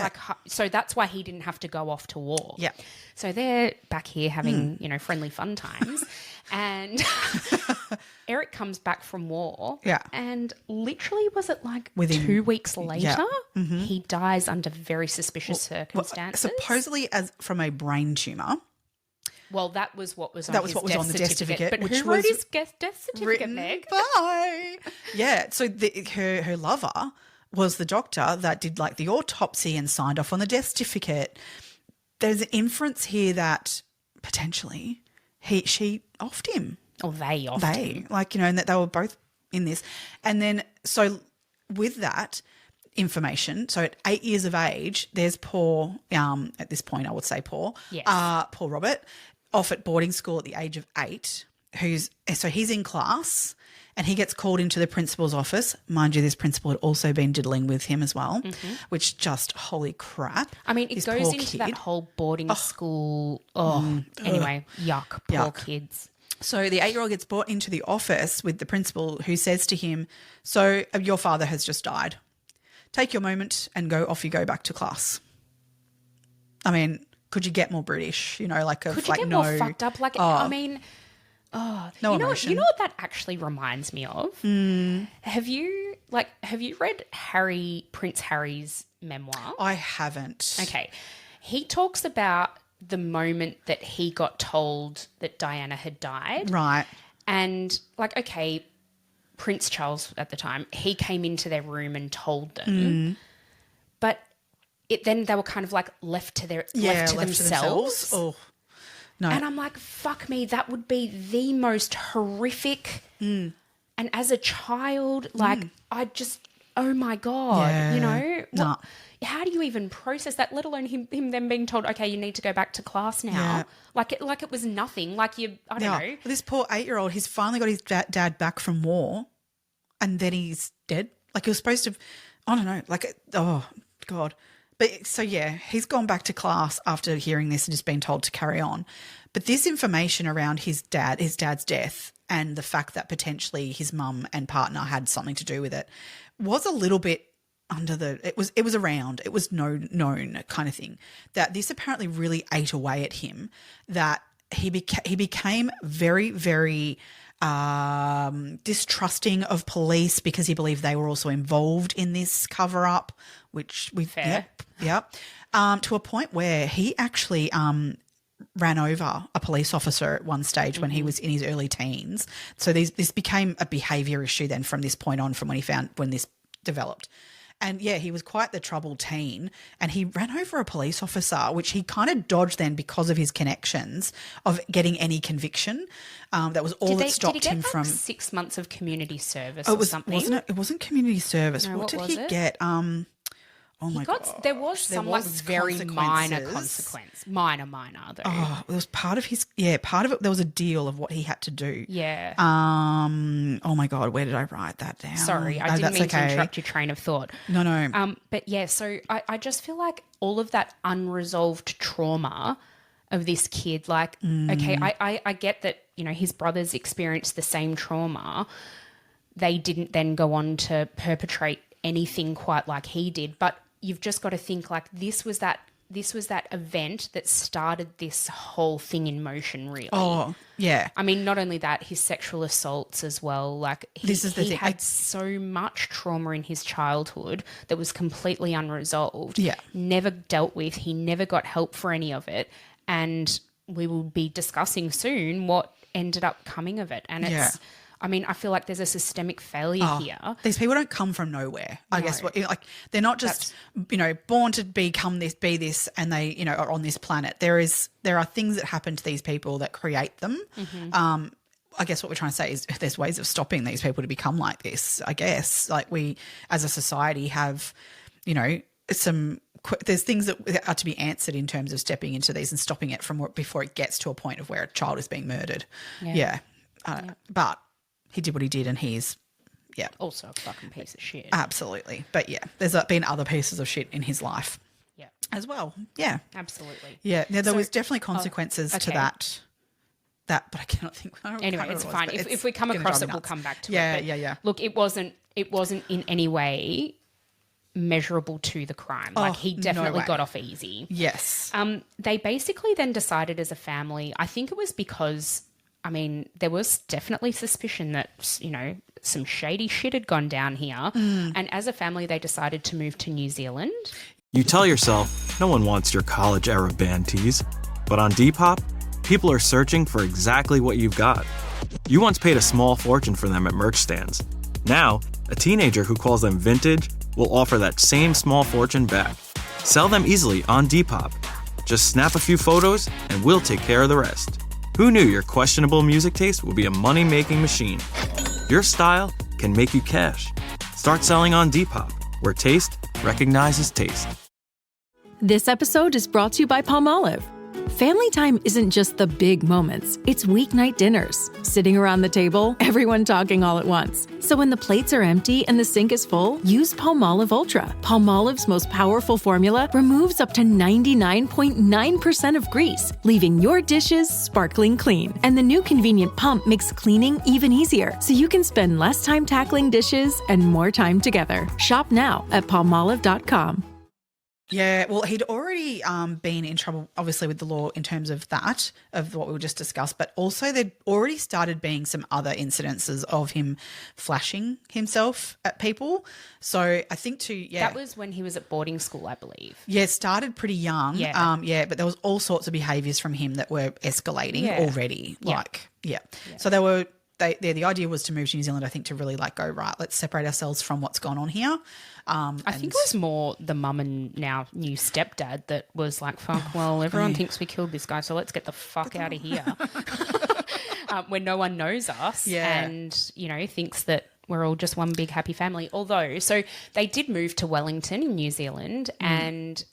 so that's why he didn't have to go off to war. Yeah. So they're back here having, friendly fun times. And Eric comes back from war. Yeah. And literally, was it like within 2 weeks later, he dies under very suspicious circumstances. Supposedly as from a brain tumour. Well, that was what was on that was what was on the death certificate. But which who wrote was his death certificate, Meg? Bye. Yeah. So her lover was the doctor that did like the autopsy and signed off on the death certificate. There's an inference here that potentially she offed him. Or they offed him. And that they were both in this. And then so with that information, so at 8 years of age, there's poor, at this point I would say poor, poor Robert, off at boarding school at the age of 8, he's in class and he gets called into the principal's office. Mind you, this principal had also been diddling with him as well, which just, holy crap. I mean, it goes into that whole boarding school. Anyway, yuck, poor kids. So the 8-year-old gets brought into the office with the principal who says to him, so your father has just died. Take your moment and off you go back to class. I mean, could you get more British? Could you get more fucked up? I mean, no emotion. You know what that actually reminds me of? Have you read Prince Harry's memoir? I haven't. Okay. He talks about the moment that he got told that Diana had died. Right. And Prince Charles at the time, he came into their room and told them. But then they were kind of like left to themselves. Oh, no. And I'm like, fuck me, that would be the most horrific. And as a child, I just, oh my God, how do you even process that, let alone him then being told, okay, you need to go back to class now. Yeah. Like it was nothing. I don't know. Well, this poor 8-year-old, he's finally got his dad back from war and then he's dead. He was supposed to, I don't know, oh, God. But so, yeah, he's gone back to class after hearing this and just been told to carry on. But this information around his dad's death and the fact that potentially his mum and partner had something to do with it was a little bit it was around. It was known kind of thing that this apparently really ate away at him, that he became very, very distrusting of police because he believed they were also involved in this cover up, which Yep. To a point where he actually ran over a police officer at one stage when he was in his early teens. So this became a behaviour issue then from this point on, from when this developed. And, yeah, he was quite the troubled teen, and he ran over a police officer, which he kind of dodged then because of his connections of getting any conviction. That was all that stopped him from 6 months of community service or something. Wasn't it? It wasn't community service. No, what did he get? Oh my God. There was some very minor consequence. Minor though. Oh, it was part of it. There was a deal of what he had to do. Yeah. Oh my God, where did I write that down? Sorry, I didn't mean to interrupt your train of thought. No. But yeah, so I just feel like all of that unresolved trauma of this kid, okay, I get that, his brothers experienced the same trauma. They didn't then go on to perpetrate anything quite like he did, but you've just got to think this was that event that started this whole thing in motion, really. Oh, yeah. I mean, not only that, his sexual assaults as well. He had so much trauma in his childhood that was completely unresolved. Yeah. Never dealt with. He never got help for any of it. And we will be discussing soon what ended up coming of it. And it's... I mean, I feel like there's a systemic failure here. These people don't come from nowhere. I guess they're not just born to be this, and they are on this planet. There are things that happen to these people that create them. I guess what we're trying to say is there's ways of stopping these people to become like this, I guess. Like we, as a society, have, you know, there's things that are to be answered in terms of stepping into these and stopping it from before it gets to a point of where a child is being murdered. Yeah. But he did what he did, and he's, also a fucking piece of shit. Absolutely. But yeah, there's been other pieces of shit in his life as well. Yeah. Absolutely. Yeah. There was definitely consequences to that, but I cannot think. Anyway, it's fine. If we come across it, we'll come back to it. Yeah. Look, it wasn't in any way measurable to the crime. Like he definitely got off easy. Yes. They basically then decided as a family, I think it was because, I mean, there was definitely suspicion that, you know, some shady shit had gone down here. And as a family, they decided to move to New Zealand. You tell yourself, no one wants your college-era band tees. But on Depop, people are searching for exactly what you've got. You once paid a small fortune for them at merch stands. Now, a teenager who calls them vintage will offer that same small fortune back. Sell them easily on Depop. Just snap a few photos and we'll take care of the rest. Who knew your questionable music taste would be a money-making machine? Your style can make you cash. Start selling on Depop, where taste recognizes taste. This episode is brought to you by Palmolive. Family time isn't just the big moments. It's weeknight dinners, sitting around the table, everyone talking all at once. So when the plates are empty and the sink is full, use Palmolive Ultra. Palmolive's most powerful formula removes up to 99.9% of grease, leaving your dishes sparkling clean. And the new convenient pump makes cleaning even easier, so you can spend less time tackling dishes and more time together. Shop now at palmolive.com. Yeah, well, he'd already been in trouble, obviously, with the law in terms of that, of what we just discussed, but also there'd already started being some other incidences of him flashing himself at people. So I think that was when he was at boarding school, I believe. Yeah, started pretty young. Yeah. But there was all sorts of behaviours from him that were escalating already. Yeah. So they were. The idea was to move to New Zealand, I think, to really like go, right, let's separate ourselves from what's gone on here. I think it was more the mum and now new stepdad that was like, fuck, well, everyone thinks we killed this guy, so let's get the fuck out of here. When no one knows us and, you know, thinks that we're all just one big happy family. Although, so they did move to Wellington in New Zealand and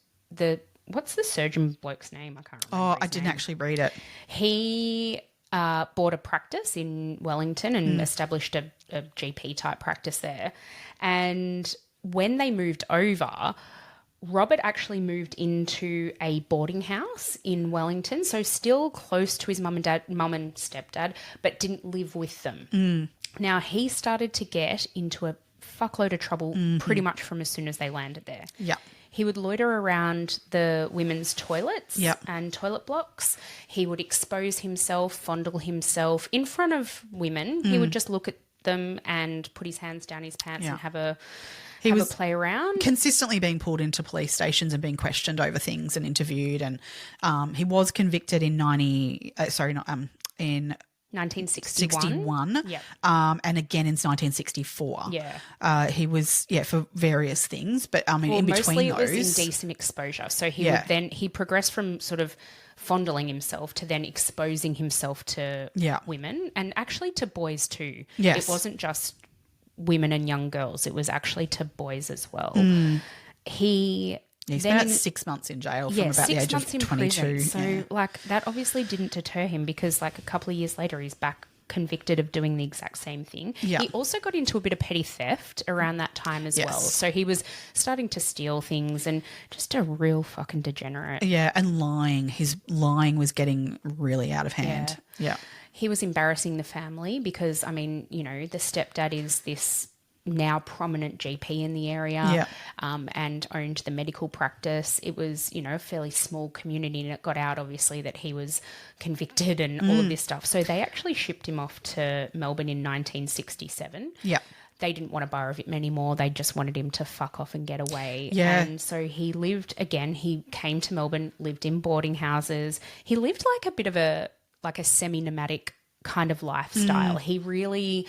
what's the surgeon bloke's name? I can't remember. I didn't actually read it. He bought a practice in Wellington and established a GP type practice there. And when they moved over, Robert actually moved into a boarding house in Wellington, so still close to his mum and stepdad, but didn't live with them. Now, he started to get into a fuckload of trouble pretty much from as soon as they landed there. Yeah. He would loiter around the women's toilets and toilet blocks. He would expose himself, fondle himself in front of women. He would just look at them and put his hands down his pants and have a play around. Consistently being pulled into police stations and being questioned over things and interviewed. And he was convicted in 1961. Yep. And again in 1964. Yeah. He was, for various things. But, I mean, in between mostly those. it was indecent exposure. So he progressed from sort of fondling himself to then exposing himself to women and actually to boys too. Yes. It wasn't just women and young girls. It was actually to boys as well. He spent 6 months in jail from about the age of 22. So, like, that obviously didn't deter him because, like, a couple of years later, he's back convicted of doing the exact same thing. Yeah. He also got into a bit of petty theft around that time as well. So he was starting to steal things and just a real fucking degenerate. Yeah, and lying. His lying was getting really out of hand. Yeah. He was embarrassing the family because, I mean, you know, the stepdad is this now prominent GP in the area and owned the medical practice. It was, you know, a fairly small community and it got out, obviously, that he was convicted and all of this stuff. So they actually shipped him off to Melbourne in 1967. Yeah. They didn't want to borrow him anymore. They just wanted him to fuck off and get away. Yeah. And so he lived, again, he came to Melbourne, lived in boarding houses. He lived like a bit of a semi-nomadic kind of lifestyle. He really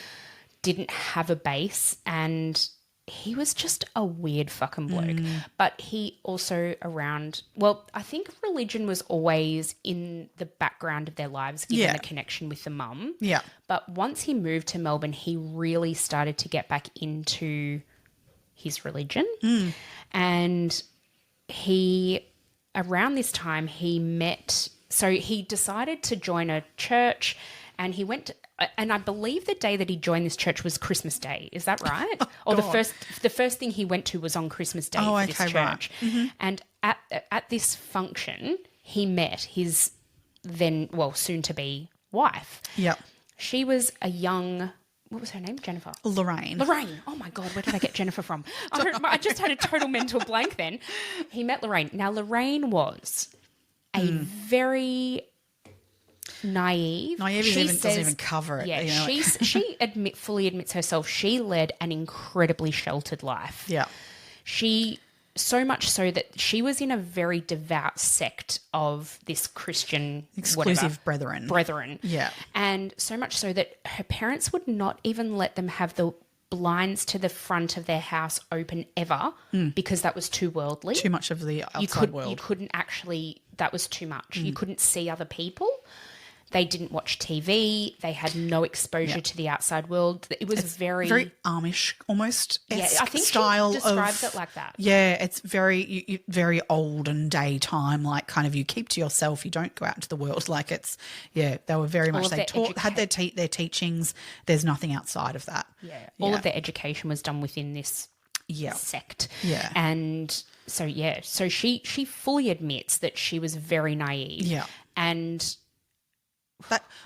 didn't have a base and he was just a weird fucking bloke. But he also I think religion was always in the background of their lives, given the connection with the mum. Yeah. But once he moved to Melbourne, he really started to get back into his religion. And around this time, he decided to join a church, and he went and I believe the day that he joined this church was Christmas Day. Is that right? Or the first thing he went to was on Christmas Day for this church. Right. And at this function, he met his soon to be wife. Yep. She was a young, what was her name? Jennifer. Lorraine. Oh my God, where did I get Jennifer from? I just had a total mental blank then. He met Lorraine. Now, Lorraine was a very naive. Doesn't even cover it. Yeah, you know, she fully admits herself. She led an incredibly sheltered life. Yeah. So much so that she was in a very devout sect of this Christian exclusive brethren. Yeah. And so much so that her parents would not even let them have the blinds to the front of their house open ever because that was too worldly. Too much of the outside world. You couldn't actually, that was too much. You couldn't see other people. They didn't watch TV. They had no exposure to the outside world. It was very Amish almost. Yeah, I think style she described it like that. Yeah, it's very very olden daytime. Like kind of you keep to yourself. You don't go out into the world. Like it's they were very much had their teachings. There's nothing outside of that. Yeah, all of their education was done within this sect. Yeah, and so she fully admits that she was very naive. Yeah, and.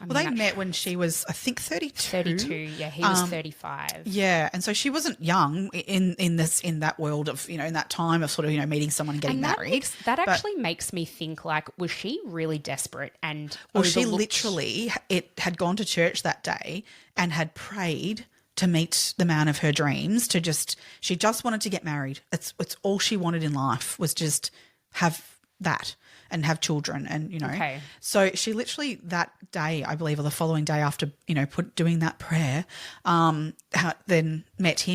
They met when she was, I think, 32. 32, yeah. He was 35. Yeah, and so she wasn't young in that world of, in that time of sort of, meeting someone and getting married. That actually makes me think, like, was she really desperate and she literally had gone to church that day and had prayed to meet the man of her dreams, she just wanted to get married. It's all she wanted in life was just have that. And have children, and so she literally that day, I believe, or the following day after doing that prayer, then met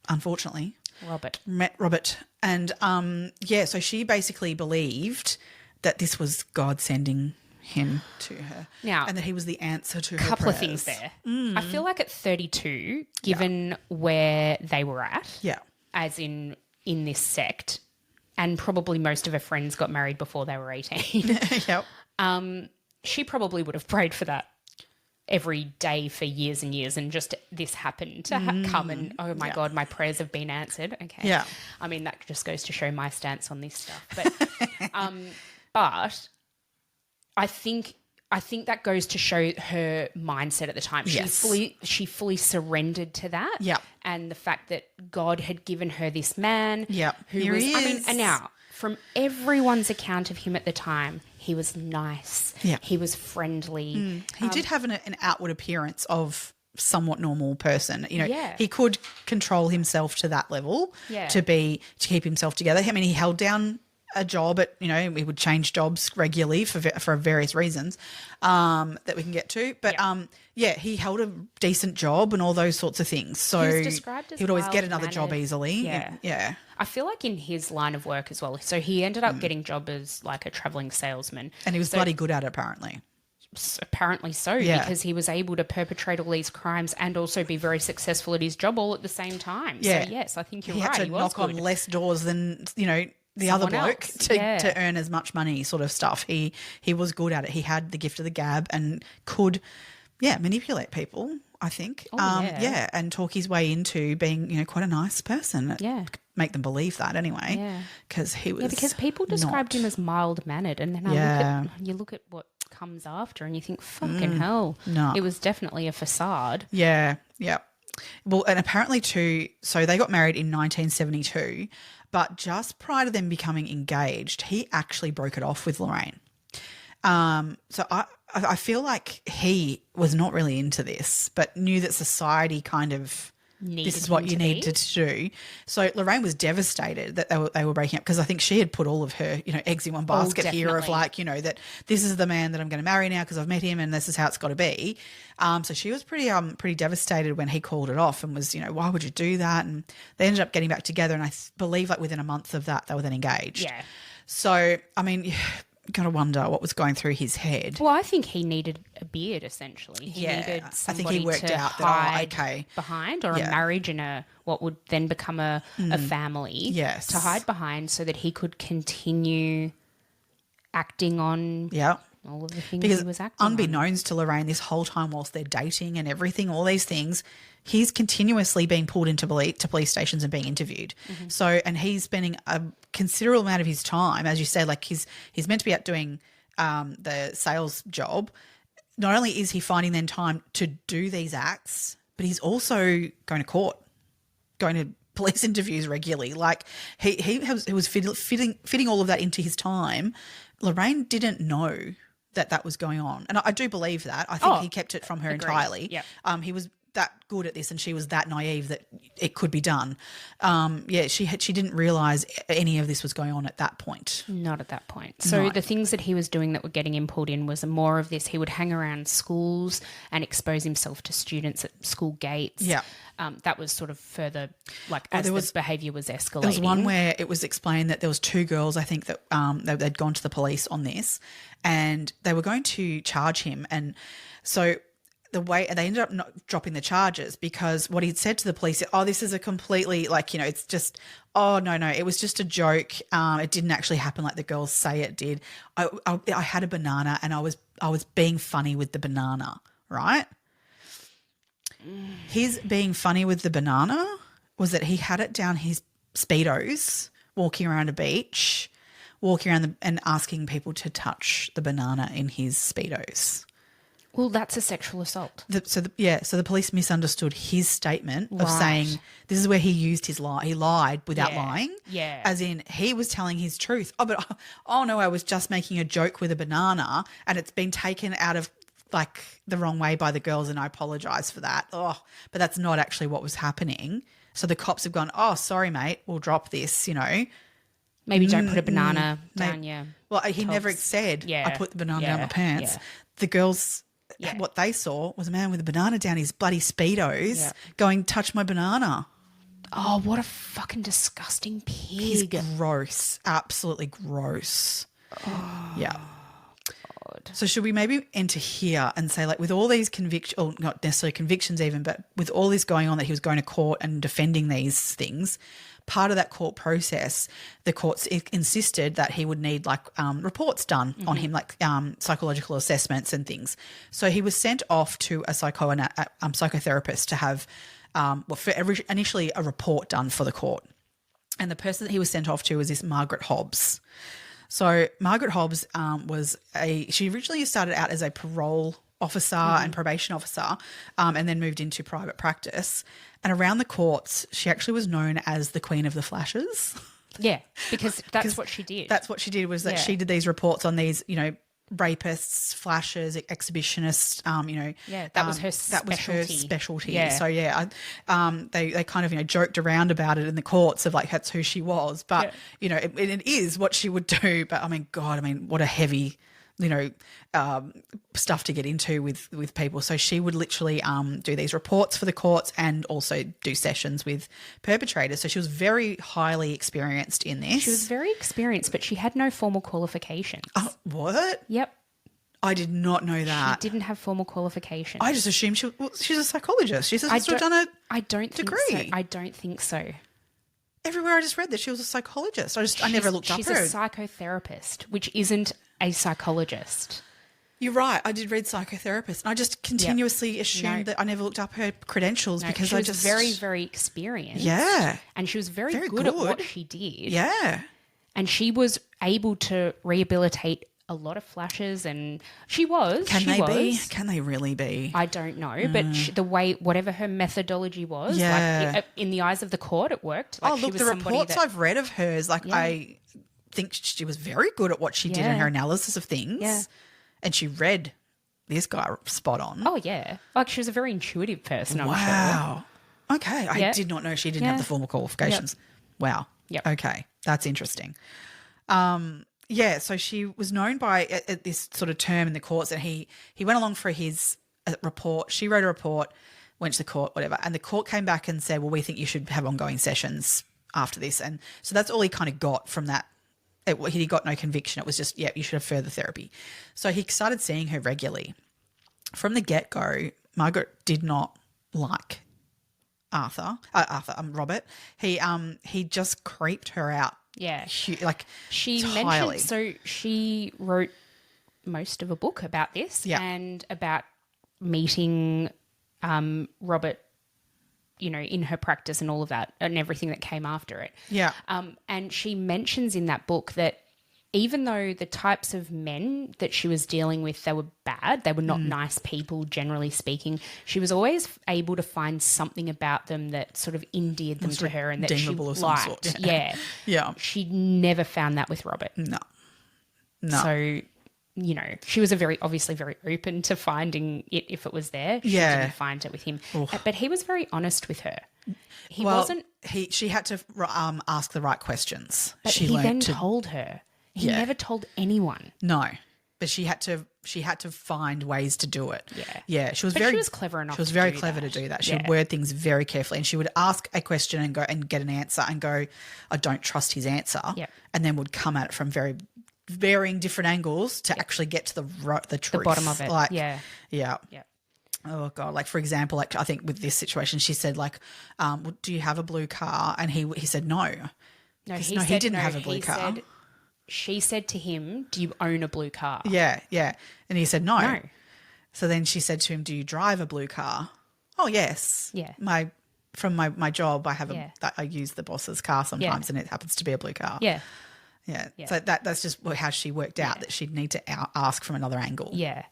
unfortunately Robert, and so she basically believed that this was God sending him to her now, and that he was the answer to her prayers. Couple of things there. I feel like at 32, given where they were at, as in this sect. And probably most of her friends got married before they were 18. Yep. She probably would have prayed for that every day for years and years, and just this happened to come and, oh, my God, my prayers have been answered. Okay. Yeah. I mean, that just goes to show my stance on this stuff. But I think that goes to show her mindset at the time. Yes. She fully surrendered to that. Yeah. And the fact that God had given her this man. Yeah. Who was, I mean, and now from everyone's account of him at the time, he was nice. Yeah. He was friendly. He did have an outward appearance of somewhat normal person. He could control himself to that level to keep himself together. I mean, he held down a job at, he would change jobs regularly for various reasons that we can get to. But, he held a decent job and all those sorts of things. So he was described as he would always get another job mild-mannered. easily. Yeah. I feel like in his line of work as well. So he ended up getting job as like a travelling salesman. And he was bloody good at it, apparently. Apparently so, because he was able to perpetrate all these crimes and also be very successful at his job all at the same time. Yeah. So, yes, I think you're he right. Had to he was knock good. on less doors than, the Someone other bloke else. to earn as much money sort of stuff. He was good at it. He had the gift of the gab and could, manipulate people, I think. And talk his way into being, quite a nice person. Yeah. Make them believe that anyway. Yeah. Because he was because people described him as mild-mannered, and then you look at what comes after and you think, fucking hell. No. It was definitely a facade. Yeah, yeah. Well, and apparently too, so they got married in 1972, but just prior to them becoming engaged, he actually broke it off with Lorraine. So I feel like he was not really into this, but knew that society kind of this is what you needed to do. So Lorraine was devastated that they were breaking up, because I think she had put all of her, eggs in one basket here of that this is the man that I'm going to marry now because I've met him and this is how it's got to be. So she was pretty devastated when he called it off and was, why would you do that? And they ended up getting back together, and I believe within a month of that they were then engaged. Yeah. So, I mean, got to wonder what was going through his head. Well, I think he needed a beard, essentially. He needed somebody I think he worked to out hide that, behind, or a marriage and what would then become a family. Yes. To hide behind so that he could continue acting on all of the things he was acting on. Unbeknownst to Lorraine, this whole time whilst they're dating and everything, all these things, he's continuously being pulled into police stations and being interviewed. Mm-hmm. So, and he's spending a considerable amount of his time, as you said, like he's meant to be out doing the sales job. Not only is he finding then time to do these acts, but he's also going to court, going to police interviews regularly. Like he was fitting all of that into his time. Lorraine didn't know that was going on, and I do believe that. I think he kept it from her entirely. Yep. He was that good at this, and she was that naive that it could be done. She didn't realise any of this was going on at that point. Not at that point. So the things that he was doing that were getting him pulled in was more of this. He would hang around schools and expose himself to students at school gates. Yeah. That was sort of further, as the behaviour was escalating. There was one where it was explained that there was two girls, I think, that they'd gone to the police on this, and they were going to charge him, and so they ended up not dropping the charges because what he'd said to the police, this is a completely it's just, no, it was just a joke. It didn't actually happen like the girls say it did. I had a banana and I was being funny with the banana, right? His being funny with the banana was that he had it down his Speedos, walking around a beach, and asking people to touch the banana in his Speedos. Well, that's a sexual assault. So the police misunderstood his statement of saying this is where he used his lie. He lied without lying. Yeah. As in he was telling his truth. No, I was just making a joke with a banana and it's been taken out of the wrong way by the girls and I apologise for that. But that's not actually what was happening. So the cops have gone, sorry, mate, we'll drop this, Maybe don't put a banana down your Well, he tops. never said, I put the banana down my pants. Yeah. The girls... Yeah. What they saw was a man with a banana down his bloody Speedos going, touch my banana. Oh, what a fucking disgusting pig. He's gross. Absolutely gross. Oh, yeah. God. So should we maybe enter here and say, with all these convictions, or not necessarily convictions even, but with all this going on that he was going to court and defending these things, part of that court process, the courts insisted that he would need reports done on him, psychological assessments and things. So he was sent off to a psychotherapist to have, initially a report done for the court. And the person that he was sent off to was this Margaret Hobbs. So Margaret Hobbs she originally started out as a parole officer and probation officer, and then moved into private practice. And around the courts, she actually was known as the Queen of the Flashes. Yeah, because that's what she did. That's what she did, was that she did these reports on these, rapists, flashers, exhibitionists. That was her specialty. Yeah. So they kind of joked around about it in the courts of that's who she was. But it is what she would do. But what a heavy stuff to get into with people. So she would literally do these reports for the courts and also do sessions with perpetrators. So she was very highly experienced in this. She was very experienced, but she had no formal qualifications. What? Yep. I did not know that. She didn't have formal qualifications. I just assumed she's a psychologist. She's done a I don't degree. Think so. I don't think so. Everywhere I just read that she was a psychologist. I never looked up her. She's a psychotherapist, which isn't a psychologist. You're right. I did read psychotherapist, and I just continuously assumed that I never looked up her credentials because she was very, very experienced. Yeah. And she was very good at what she did. Yeah. And she was able to rehabilitate a lot of flashes, and she was. Can they really be? I don't know, but whatever her methodology was, in the eyes of the court, it worked. The reports I've read of hers, I think she was very good at what she did in her analysis of things. Yeah. And she read this guy spot on. Oh, yeah. She was a very intuitive person, I'm sure. Wow. Okay. I did not know she didn't have the formal qualifications. Wow. Yep. Okay. That's interesting. So she was known by at this sort of term in the courts, and he went along for his report. She wrote a report, went to the court, whatever, and the court came back and said, well, we think you should have ongoing sessions after this. And so that's all he kind of got from that. He got no conviction. It was just, you should have further therapy. So he started seeing her regularly. From the get-go, Margaret did not like Robert. He just creeped her out. Yeah. She mentioned, so she wrote most of a book about this and about meeting Robert, in her practice and all of that and everything that came after it. Yeah. And she mentions in that book that even though the types of men that she was dealing with, they were bad, they were not nice people, generally speaking, she was always able to find something about them that sort of endeared them to her and that she liked. Yeah. She never found that with Robert. No. So, she was obviously very open to finding it if it was there. She didn't find it with him. But he was very honest with her. She had to ask the right questions. But he then told her. He never told anyone. No, but she had to find ways to do it. Yeah. She was clever enough. She was very clever to do that. She would word things very carefully, and she would ask a question and go and get an answer and go, I don't trust his answer, and then would come at it from very varying different angles to actually get to the truth, the bottom of it. Yeah. Oh God! Like for example, I think with this situation, she said "Do you have a blue car?" And he said no. No, he didn't have a blue car. She said to him, "Do you own a blue car?" Yeah. And he said no. So then she said to him, "Do you drive a blue car?" Oh yes. Yeah. From my job, I have I use the boss's car sometimes, and it happens to be a blue car. Yeah. So that's just how she worked out that she'd need to ask from another angle. Yeah.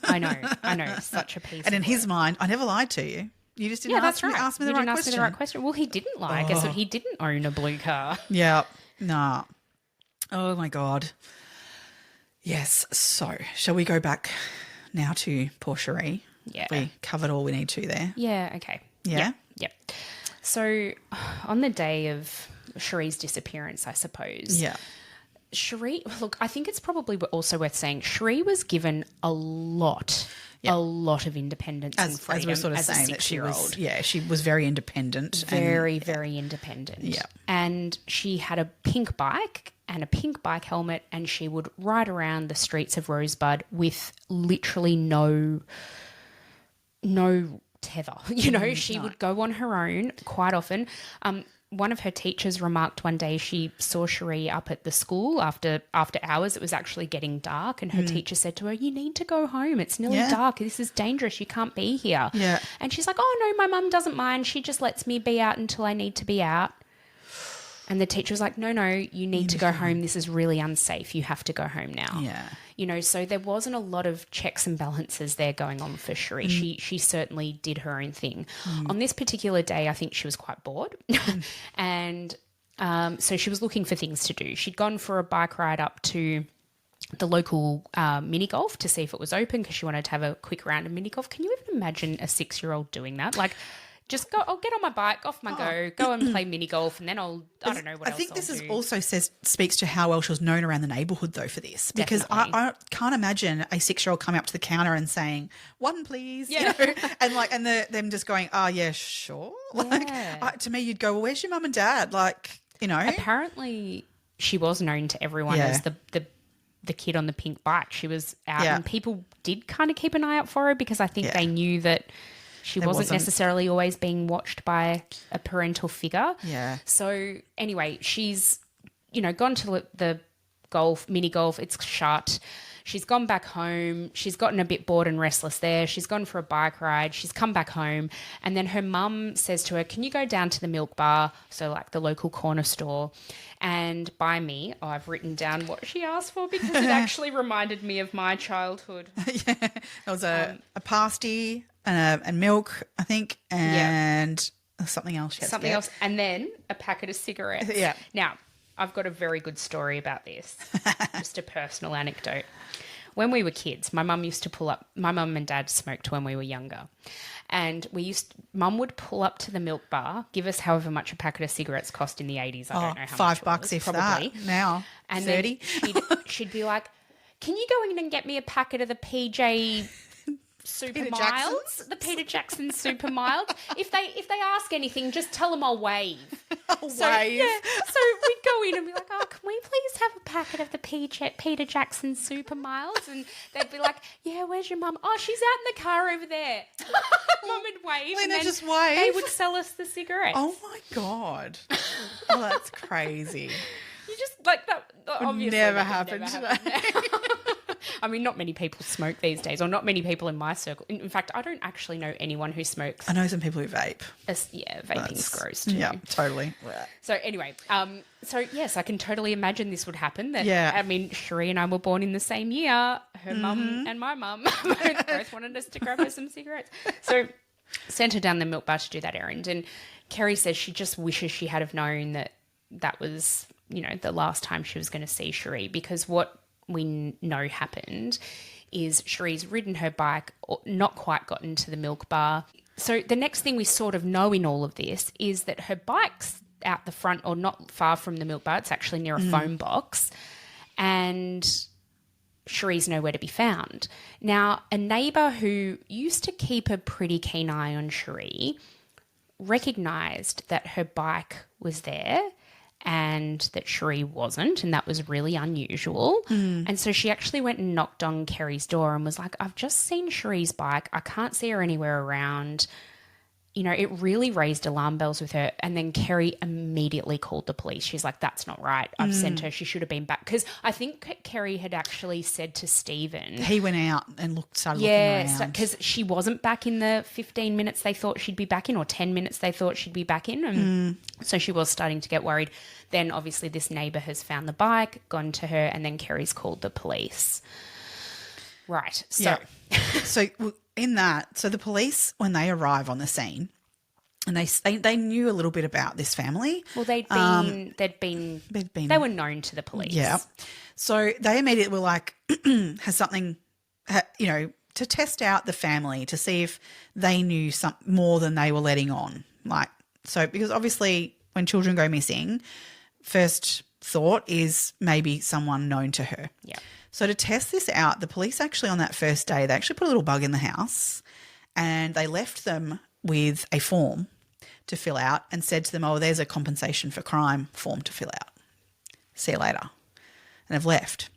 I know. Such a piece. And in his mind, I never lied to you. You just didn't ask me the right question. Well, he didn't lie. Guess what? He didn't own a blue car. Yeah. No. Oh my God. Yes. So shall we go back now to poor Sheree? Yeah. We covered all we need to there. Yeah. Okay. Yeah. Yep. So on the day of Sheree's disappearance, I suppose. Yeah. Sheree, look, I think it's probably also worth saying Sheree was given a lot of independence and freedom as we were sort of saying that she was very independent. Very independent. Yeah. And she had a pink bike and a pink bike helmet, and she would ride around the streets of Rosebud with literally no tether. She would go on her own quite often. One of her teachers remarked one day she saw Sheree up at the school after hours. It was actually getting dark, and her teacher said to her, "You need to go home. It's nearly dark. This is dangerous. You can't be here." Yeah. And she's like, "Oh, no, my mum doesn't mind. She just lets me be out until I need to be out." And the teacher was like, no, you need to go home. This is really unsafe. You have to go home now. Yeah. So there wasn't a lot of checks and balances there going on for Sheree. She certainly did her own thing. On this particular day, I think she was quite bored. And so she was looking for things to do. She'd gone for a bike ride up to the local mini golf to see if it was open because she wanted to have a quick round of mini golf. Can you even imagine a 6-year-old doing that? Like, just go, I'll get on my bike, off my go and play mini golf, and then I don't know what else I think this I'll do. also speaks to how well she was known around the neighbourhood though for this. Because I can't imagine a 6-year-old coming up to the counter and saying, "One please," and them just going, "Oh yeah, sure." To me, you'd go, "Well, where's your mum and dad?" Apparently she was known to everyone as the kid on the pink bike. She was out and people did kind of keep an eye out for her because I think they knew that she wasn't necessarily always being watched by a parental figure. Yeah. So anyway, she's, gone to the mini golf. It's shut. She's gone back home. She's gotten a bit bored and restless there. She's gone for a bike ride. She's come back home. And then her mum says to her, "Can you go down to the milk bar?" So like the local corner store, and buy me. I've written down what she asked for because it actually reminded me of my childhood. It was a pasty and milk, I think, and something else. Something else, and then a packet of cigarettes. Now, I've got a very good story about this. Just a personal anecdote. when we were kids, my mum used to pull up. My mum and dad smoked when we were younger, and Mum would pull up to the milk bar, give us however much a packet of cigarettes cost in the 80s. I don't know how much. $5 if probably that. Now and 30. Then she'd be like, "Can you go in and get me a packet of the PJ Super Milds, the Peter Jackson Super Milds? If they ask anything, just tell them I'll wave." So we'd go in and be like, "Oh, can we please have a packet of the Peter Jackson Super Milds?" And they'd be like, "Yeah, where's your mum?" "Oh, she's out in the car over there." Mum would wave. Lena and then just wave. They would sell us the cigarettes. Oh my God. Oh, that's crazy. You just like that. Obviously, never that happened would never happen. I mean, not many people smoke these days, or not many people in my circle. In fact, I don't actually know anyone who smokes. I know some people who vape. Vaping's gross too. Yeah, totally. So anyway, so yes, I can totally imagine this would happen. I mean, Sheree and I were born in the same year. Her mum and my mum both wanted us to grab her some cigarettes. So sent her down the milk bar to do that errand. And Kerry says she just wishes she had have known that was, the last time she was going to see Sheree, because what we know happened is Sheree's ridden her bike, not quite gotten to the milk bar. So the next thing we sort of know in all of this is that her bike's out the front, or not far from the milk bar. It's actually near a phone box, and Sheree's nowhere to be found. Now, a neighbour who used to keep a pretty keen eye on Sheree recognised that her bike was there and that Sheree wasn't, and that was really unusual. And so she actually went and knocked on Kerry's door and was like, "I've just seen Sheree's bike. I can't see her anywhere around." It really raised alarm bells with her. And then Kerry immediately called the police. She's like, "That's not right. I've sent her. She should have been back." Because I think Kerry had actually said to Stephen. He went out and started looking around. Yeah, because she wasn't back in the 15 minutes they thought she'd be back in, or 10 minutes they thought she'd be back in. And so she was starting to get worried. Then obviously this neighbour has found the bike, gone to her, and then Kerry's called the police. Right. So. Yeah. So in that, the police, when they arrive on the scene, and they knew a little bit about this family. Well, they were known to the police. Yeah. So they immediately were like, has something, to test out the family to see if they knew more than they were letting on. Because obviously when children go missing, first thought is maybe someone known to her. Yeah. So to test this out, the police actually on that first day, they actually put a little bug in the house, and they left them with a form to fill out and said to them, "Oh, there's a compensation for crime form to fill out. See you later." And they've left.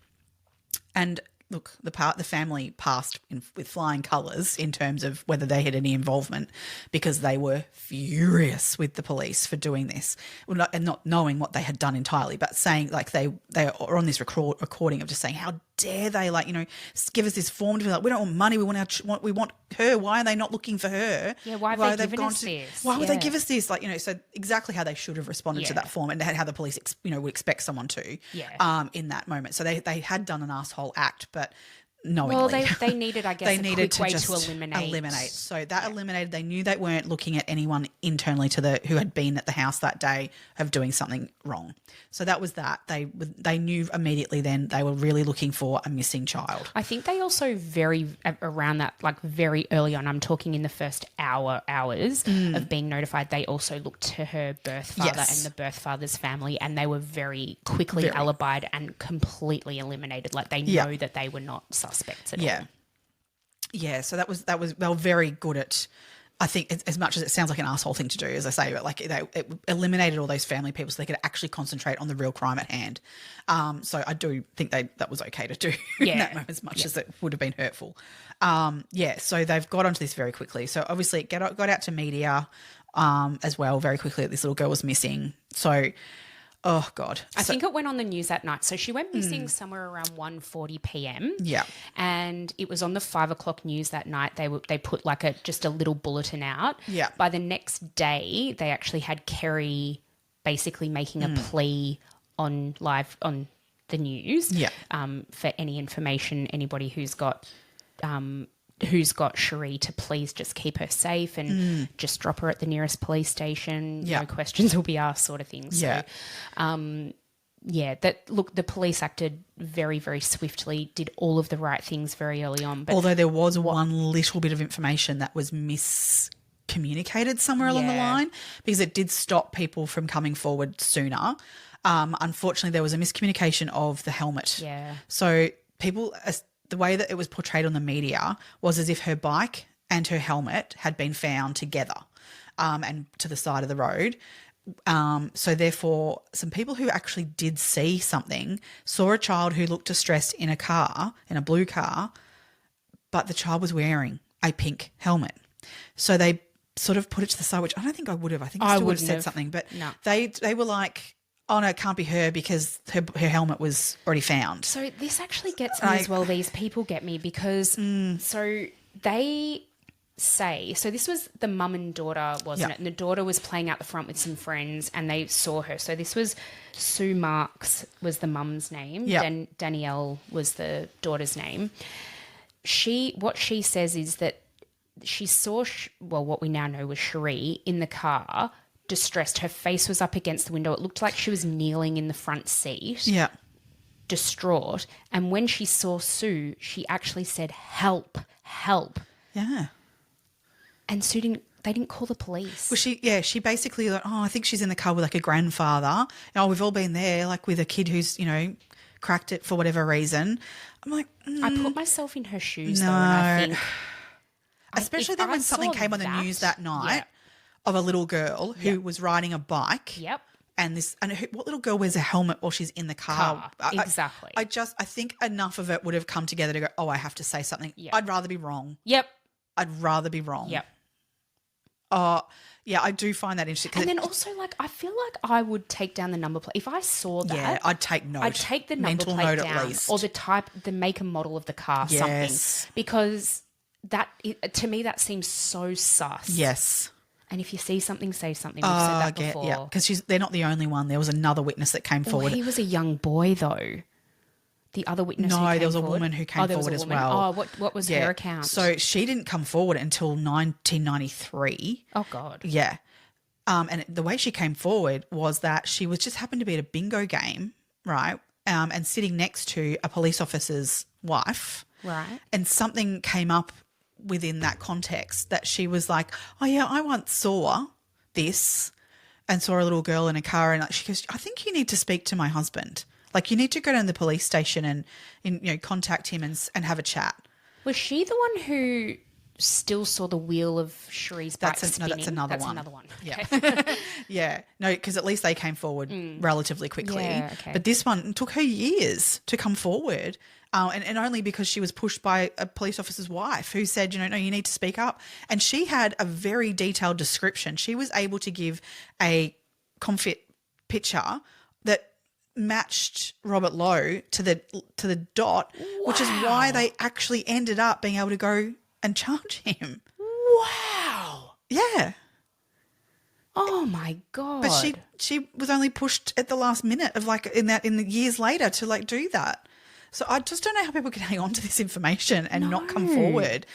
And look, the family passed with flying colours in terms of whether they had any involvement, because they were furious with the police for doing this, and not knowing what they had done entirely, but saying they are on this recording of just saying, "How dare they give us this form to be like, we don't want money, we want her. Why are they not looking for her? Yeah, why have they given us this? Why would they give us this?" So exactly how they should have responded to that form, and how the police would expect someone to in that moment. So they had done an asshole act, but knowingly. Well, they needed, I guess, a quick way to eliminate. So that eliminated. They knew they weren't looking at anyone internally who had been at the house that day of doing something wrong. So that was that. They knew immediately then they were really looking for a missing child. I think they also around that, very early on, I'm talking in the first hours of being notified, they also looked to her birth father and the birth father's family, and they were very quickly alibied and completely eliminated. They know that they were not suspects at all. Yeah, so that was they were very good at, I think, as much as it sounds like an asshole thing to do, as I say, but it eliminated all those family people so they could actually concentrate on the real crime at hand. So I do think that was okay to do in that moment, as much as it would have been hurtful. So they've got onto this very quickly. So obviously it got out to media as well very quickly that this little girl was missing. So, oh God. I think it went on the news that night. So she went missing somewhere around 1:40 p.m. Yeah. And it was on the 5 o'clock news that night. They put just a little bulletin out. Yeah. By the next day, they actually had Kerry basically making a plea on the news. Yeah. For any information, anybody who's got Sheree to please just keep her safe and just drop her at the nearest police station. Yeah. No questions will be asked, sort of thing. So, the police acted very, very swiftly, did all of the right things very early on. But although there was one little bit of information that was miscommunicated somewhere along the line, because it did stop people from coming forward sooner. Unfortunately, there was a miscommunication of the helmet. Yeah. So people, the way that it was portrayed on the media was as if her bike and her helmet had been found together and to the side of the road. So therefore, some people who actually did see something saw a child who looked distressed in a blue car, but the child was wearing a pink helmet. So they sort of put it to the side, which I don't think I would have. I think I still would have said something, but they were like, oh no, it can't be her because her helmet was already found. So this actually gets me as well. These people get me because so they say, so this was the mum and daughter, wasn't it? And the daughter was playing out the front with some friends and they saw her. So this was Sue Marks was the mum's name. Danielle was the daughter's name. What she says is that she saw, what we now know was Sheree in the car, distressed. Her face was up against the window. It looked like she was kneeling in the front seat. Yeah. Distraught. And when she saw Sue, she actually said, help, help. Yeah. And Sue they didn't call the police. Well, she basically like, I think she's in the car with like a grandfather. We've all been there, like with a kid who's, cracked it for whatever reason. I'm like, I put myself in her shoes though, and I think, especially then when something came on the news that night of a little girl who was riding a bike. Yep. And what little girl wears a helmet while she's in the car? Exactly. I think enough of it would have come together to go, I have to say something. Yep. I'd rather be wrong. Yep. I'd rather be wrong. Yep. Yeah, I do find that interesting. And then also, like, I feel like I would take down the number plate. If I saw that. Yeah, I'd take note. I'd take the number Mental plate note down. at least. Or the make and model of the car, something. Because to me, that seems so sus. Yes. And if you see something, say something. We've said that before. Yeah, because they're not the only one. There was another witness that came forward. He was a young boy, though. The other witness who came there was a forward? woman who came forward as well. What was her account? So she didn't come forward until 1993. Oh, God. Yeah. And the way she came forward was that she was just happened to be at a bingo game, right, and sitting next to a police officer's wife. Right. And something came up within that context that she was like, oh, yeah, I once saw this and saw a little girl in a car, and she goes, I think you need to speak to my husband. Like, you need to go down to the police station and contact him and have a chat. Was she the one who still saw the wheel of Sheree's bike spinning? No, that's another one. That's another one. Yeah. Yeah. No, because at least they came forward relatively quickly. Yeah, okay. But this one took her years to come forward, and only because she was pushed by a police officer's wife who said, no, you need to speak up. And she had a very detailed description. She was able to give a confit picture that matched Robert Lowe to the dot, which is why they actually ended up being able to go and charge him. Wow. Yeah. Oh my God. But she was only pushed at the last minute of in the years later to do that. So I just don't know how people can hang on to this information and not come forward.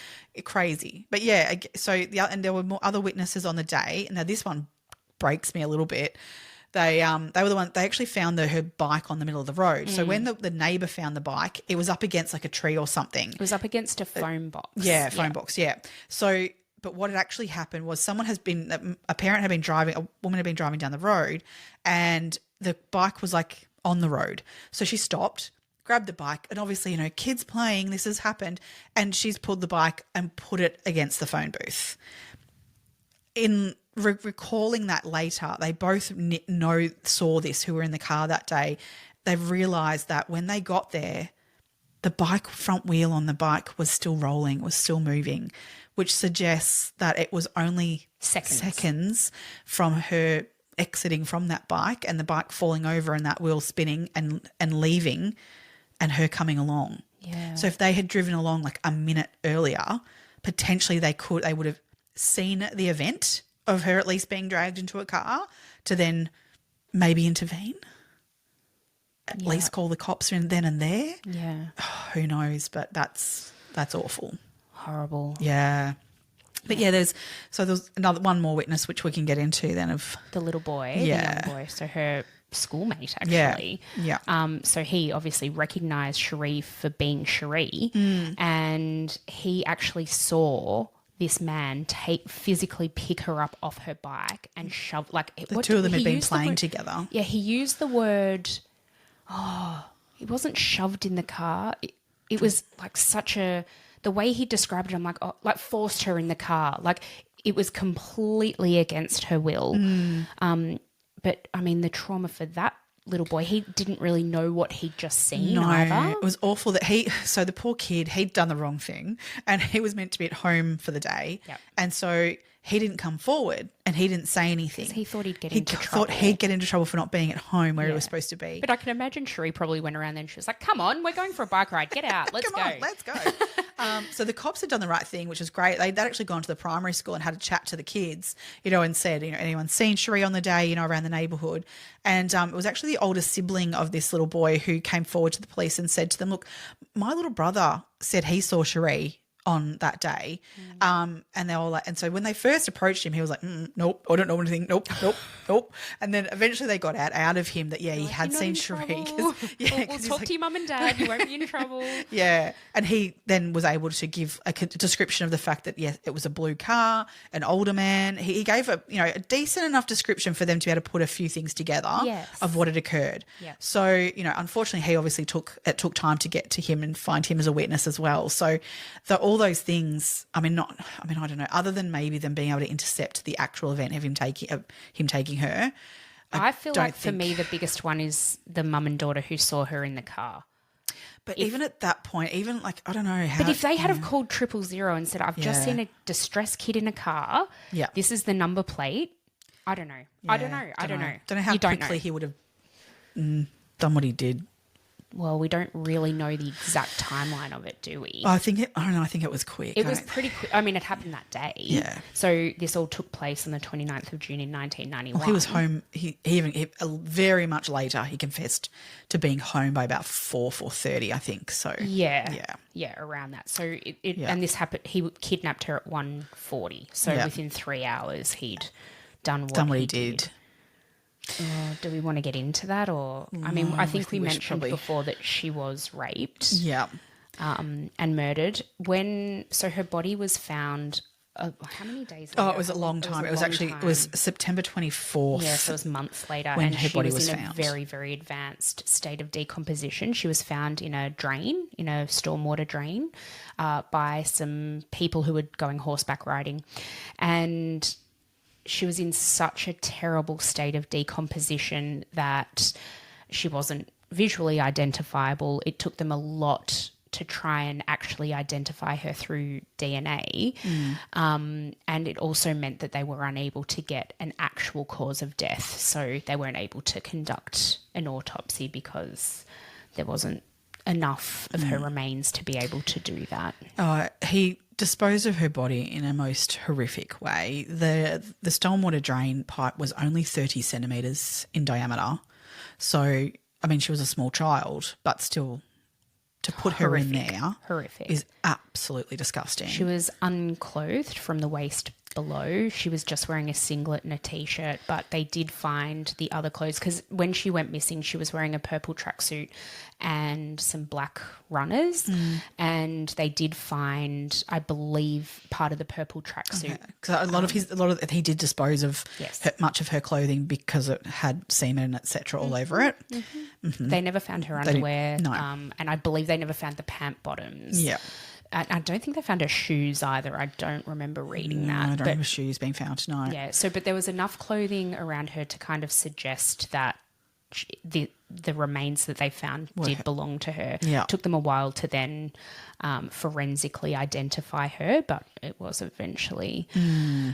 Crazy. But yeah, and there were more other witnesses on the day. Now this one breaks me a little bit. They were the one. They actually found her bike on the middle of the road. So when the neighbour found the bike, it was up against a tree or something. It was up against a phone box. Yeah, phone box. Yeah. So, but what had actually happened was a woman had been driving down the road, and the bike was on the road. So she stopped, grabbed the bike, and obviously, kids playing. This has happened, and she's pulled the bike and put it against the phone booth. In recalling that later, they both saw this, who were in the car that day. They've realised that when they got there, the front wheel on the bike was still rolling, was still moving, which suggests that it was only seconds from her exiting from that bike and the bike falling over and that wheel spinning and leaving and her coming along. Yeah. So if they had driven along a minute earlier, potentially they would have seen the event of her at least being dragged into a car to then maybe intervene, at least call the cops then and there. Yeah. Oh, who knows? But that's awful. Horrible. Yeah. But yeah, there's one more witness which we can get into then of the little boy, yeah. the young boy. So her schoolmate, actually. Yeah. So he obviously recognised Sheree for being Sheree, and he actually saw this man physically pick her up off her bike and shove, like, The two of them had been playing together. Yeah, he used the word, it wasn't shoved in the car. It was like the way he described it, I'm like, like forced her in the car. Like, it was completely against her will. But I mean, the trauma for that little boy, he didn't really know what he'd just seen either. It was awful that so the poor kid, he'd done the wrong thing and he was meant to be at home for the day. Yep. And so he didn't come forward and he didn't say anything. He thought he'd get into trouble. He thought he'd get into trouble for not being at home where he was supposed to be. But I can imagine Sheree probably went around then. She was like, come on, we're going for a bike ride. Get out. Let's go. Let's go. So the cops had done the right thing, which was great. They'd actually gone to the primary school and had a chat to the kids, and said, anyone seen Sheree on the day, around the neighbourhood? And it was actually the older sibling of this little boy who came forward to the police and said to them, look, my little brother said he saw Sheree on that day. And they all like, and so when they first approached him, he was like, nope, I don't know anything. Nope. And then eventually they got out of him that, he had seen Sheree. We'll talk to your mum and dad. You won't be in trouble. Yeah. And he then was able to give a description of the fact that, it was a blue car, an older man. He gave a decent enough description for them to be able to put a few things together of what had occurred. Yeah. So, unfortunately he obviously took time to get to him and find him as a witness as well. So all those things, I don't know, other than maybe them being able to intercept the actual event of him taking her. I feel like for me the biggest one is the mum and daughter who saw her in the car. But even at that point, even like, I don't know how. But if they had have called 000 and said, I've just seen a distressed kid in a car, this is the number plate, I don't know. I don't know. Don't know how quickly he would have done what he did. Well, we don't really know the exact timeline of it, do we? I think it was quick. It was pretty quick. I mean, it happened that day. Yeah. So this all took place on the 29th of June in 1991. Well, he was home. He very much later, he confessed to being home by about 4:30, I think. So yeah, around that. So and this happened. He kidnapped her at 1:40. So within 3 hours, he'd done what he did. Do we want to get into that, or I think we mentioned before that she was raped, and murdered. So her body was found. How many days later? Oh, it was a long time. It was September 24th. Yeah, so it was months later, when and her body was in found. A very, very advanced state of decomposition. She was found in a stormwater drain, by some people who were going horseback riding, and she was in such a terrible state of decomposition that she wasn't visually identifiable. It took them a lot to try and actually identify her through DNA. And it also meant that they were unable to get an actual cause of death. So they weren't able to conduct an autopsy because there wasn't enough of her remains to be able to do that. He disposed of her body in a most horrific way. The stormwater drain pipe was only 30 centimetres in diameter. So, she was a small child, but still to put her in there is absolutely disgusting. She was unclothed from the waist below. She was just wearing a singlet and a T-shirt, but they did find the other clothes because when she went missing, she was wearing a purple tracksuit and some black runners, and they did find, I believe, part of the purple tracksuit. So he did dispose of much of her clothing because it had semen, etc., all over it. They never found her underwear, and I believe they never found the pant bottoms. Yeah. I don't think they found her shoes either. I don't remember reading that. I don't remember shoes being found, no. Yeah, but there was enough clothing around her to kind of suggest that the remains that they found did belong to her. Yeah. It took them a while to then forensically identify her, but it was eventually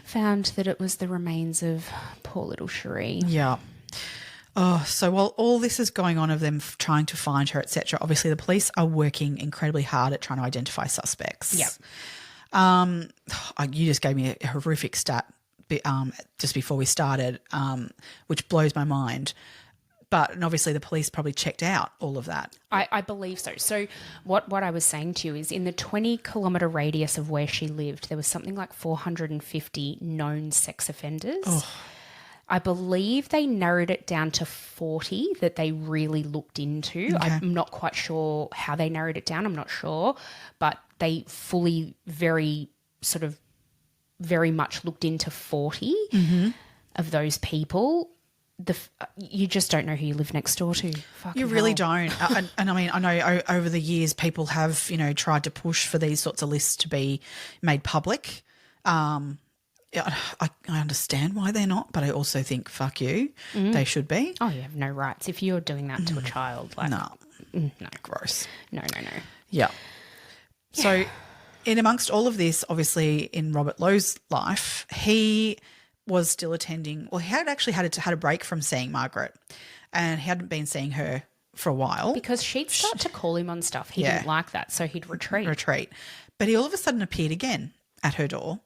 found that it was the remains of poor little Sheree. Yeah. Oh, so while all this is going on of them trying to find her, etc., obviously the police are working incredibly hard at trying to identify suspects. Yeah. You just gave me a horrific stat just before we started, which blows my mind. And obviously the police probably checked out all of that. I believe so. So what I was saying to you is in the 20-kilometre radius of where she lived, there was something like 450 known sex offenders. I believe they narrowed it down to 40 that they really looked into. Okay. I'm not quite sure how they narrowed it down. I'm not sure. But they very much looked into 40 of those people. You just don't know who you live next door to. Fucking You really hell. don't. And I mean, I know over the years people have, tried to push for these sorts of lists to be made public. Yeah, I understand why they're not, but I also think, fuck you, they should be. Oh, you have no rights. If you're doing that to a child, like, No. no. Gross. No. Yeah. So in amongst all of this, obviously in Robert Lowe's life, he was still attending. Well, he had actually had a break from seeing Margaret, and he hadn't been seeing her for a while. Because she'd start to call him on stuff. He didn't like that, so he'd retreat. But he all of a sudden appeared again at her door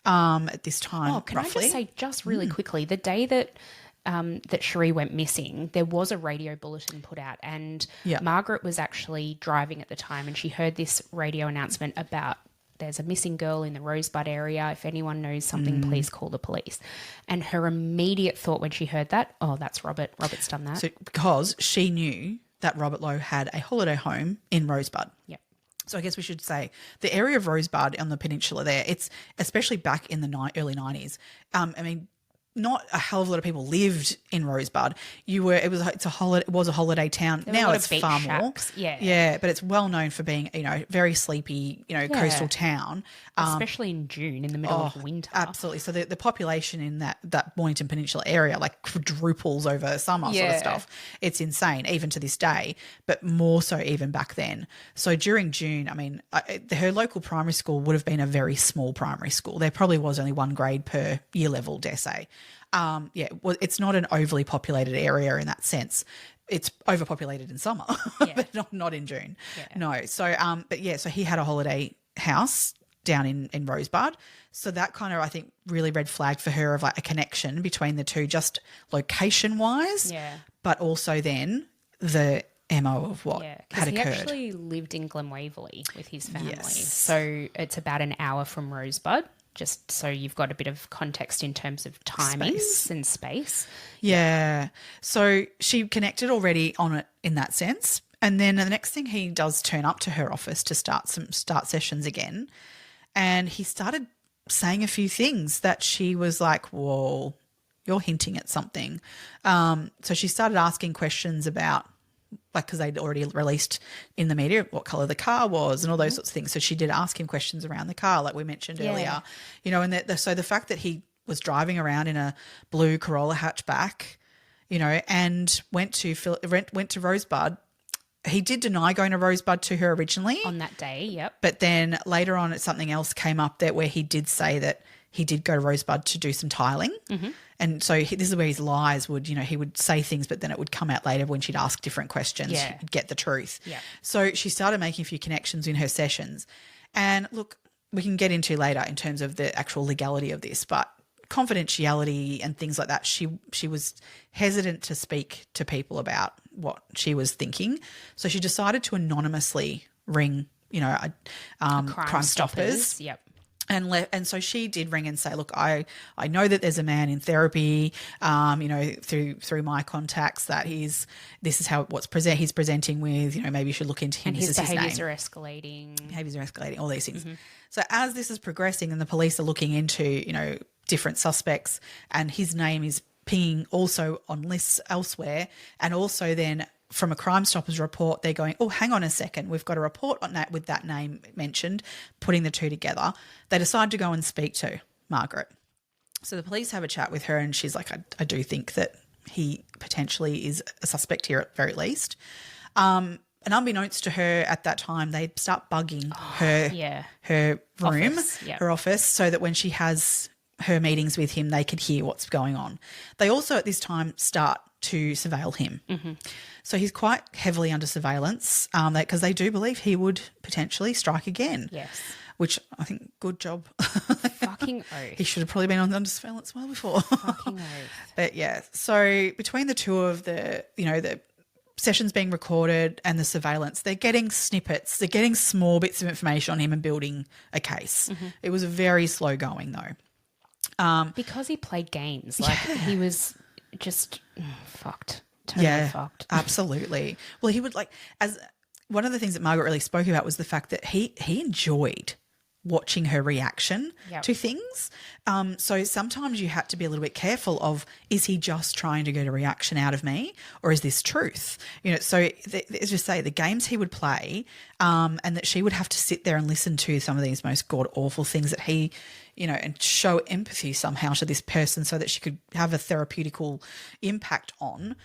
at this time. Oh, can roughly. I just say, just really quickly, the day that that Sheree went missing, there was a radio bulletin put out, and Margaret was actually driving at the time, and she heard this radio announcement about there's a missing girl in the Rosebud area. If anyone knows something, please call the police. And her immediate thought when she heard that, oh, that's Robert. Robert's done that. So, because she knew that Robert Lowe had a holiday home in Rosebud. Yep. So I guess we should say the area of Rosebud on the peninsula there, it's especially back in the early 90s. I mean, not a hell of a lot of people lived in Rosebud. It was a holiday town. There were a now lot it's of beach far shacks, more. yeah. Yeah, but it's well known for being, very sleepy, coastal town. Especially in June, in the middle of winter. Absolutely. So the population in that Mornington Peninsula area like quadruples over summer sort of stuff. It's insane, even to this day, but more so even back then. So during June, I mean, her local primary school would have been a very small primary school. There probably was only one grade per year level, dare say. It's not an overly populated area in that sense. It's overpopulated in summer, but not in June. Yeah. No. So, so he had a holiday house down in Rosebud. So that kind of, I think, really red flagged for her of like a connection between the two, just location wise, but also then the MO of what had occurred. He actually lived in Glen Waverley with his family. Yes. So it's about an hour from Rosebud, just so you've got a bit of context in terms of timings and space. Yeah. So she connected already on it in that sense. And then the next thing, he does turn up to her office to start sessions again. And he started saying a few things that she was like, whoa, you're hinting at something. So she started asking questions about, like, because they'd already released in the media what colour the car was and all those sorts of things. So she did ask him questions around the car, like we mentioned earlier. And so the fact that he was driving around in a blue Corolla hatchback, and went to Rosebud. He did deny going to Rosebud to her originally. On that day, yep. But then later on something else came up there where he did say that he did go to Rosebud to do some tiling. Mm-hmm. And so this is where his lies would, he would say things, but then it would come out later when she'd ask different questions. Yeah. He'd get the truth. Yeah. So she started making a few connections in her sessions. And look, we can get into later in terms of the actual legality of this, but confidentiality and things like that, she was hesitant to speak to people about what she was thinking. So she decided to anonymously ring, crime stoppers. Yep. And so she did ring and say, look, I know that there's a man in therapy, through my contacts that he's presenting with, maybe you should look into him. And his behaviours name. are escalating. Behaviours are escalating, all these things. Mm-hmm. So as this is progressing and the police are looking into, different suspects, and his name is pinging also on lists elsewhere, and also then from a Crime Stoppers report, they're going, oh, hang on a second, we've got a report on that with that name mentioned, putting the two together. They decide to go and speak to Margaret. So the police have a chat with her, and she's like, I do think that he potentially is a suspect here at very least. And unbeknownst to her at that time, they start bugging her room, her office, so that when she has her meetings with him, they could hear what's going on. They also at this time start to surveil him. Mm-hmm. So he's quite heavily under surveillance because they do believe he would potentially strike again. Yes. Which I think, good job. Fucking oath. He should have probably been under surveillance well before. Fucking oath. But yeah, so between the two of the sessions being recorded and the surveillance, they're getting snippets, they're getting small bits of information on him and building a case. Mm-hmm. It was very slow going though. Because he played games. Like, he was just fucked. Totally fucked. Absolutely. Well, he would as one of the things that Margaret really spoke about was the fact that he enjoyed watching her reaction to things. So sometimes you had to be a little bit careful of, is he just trying to get a reaction out of me, or is this truth? So as you say, the games he would play, and that she would have to sit there and listen to some of these most god awful things that he, and show empathy somehow to this person so that she could have a therapeutical impact on.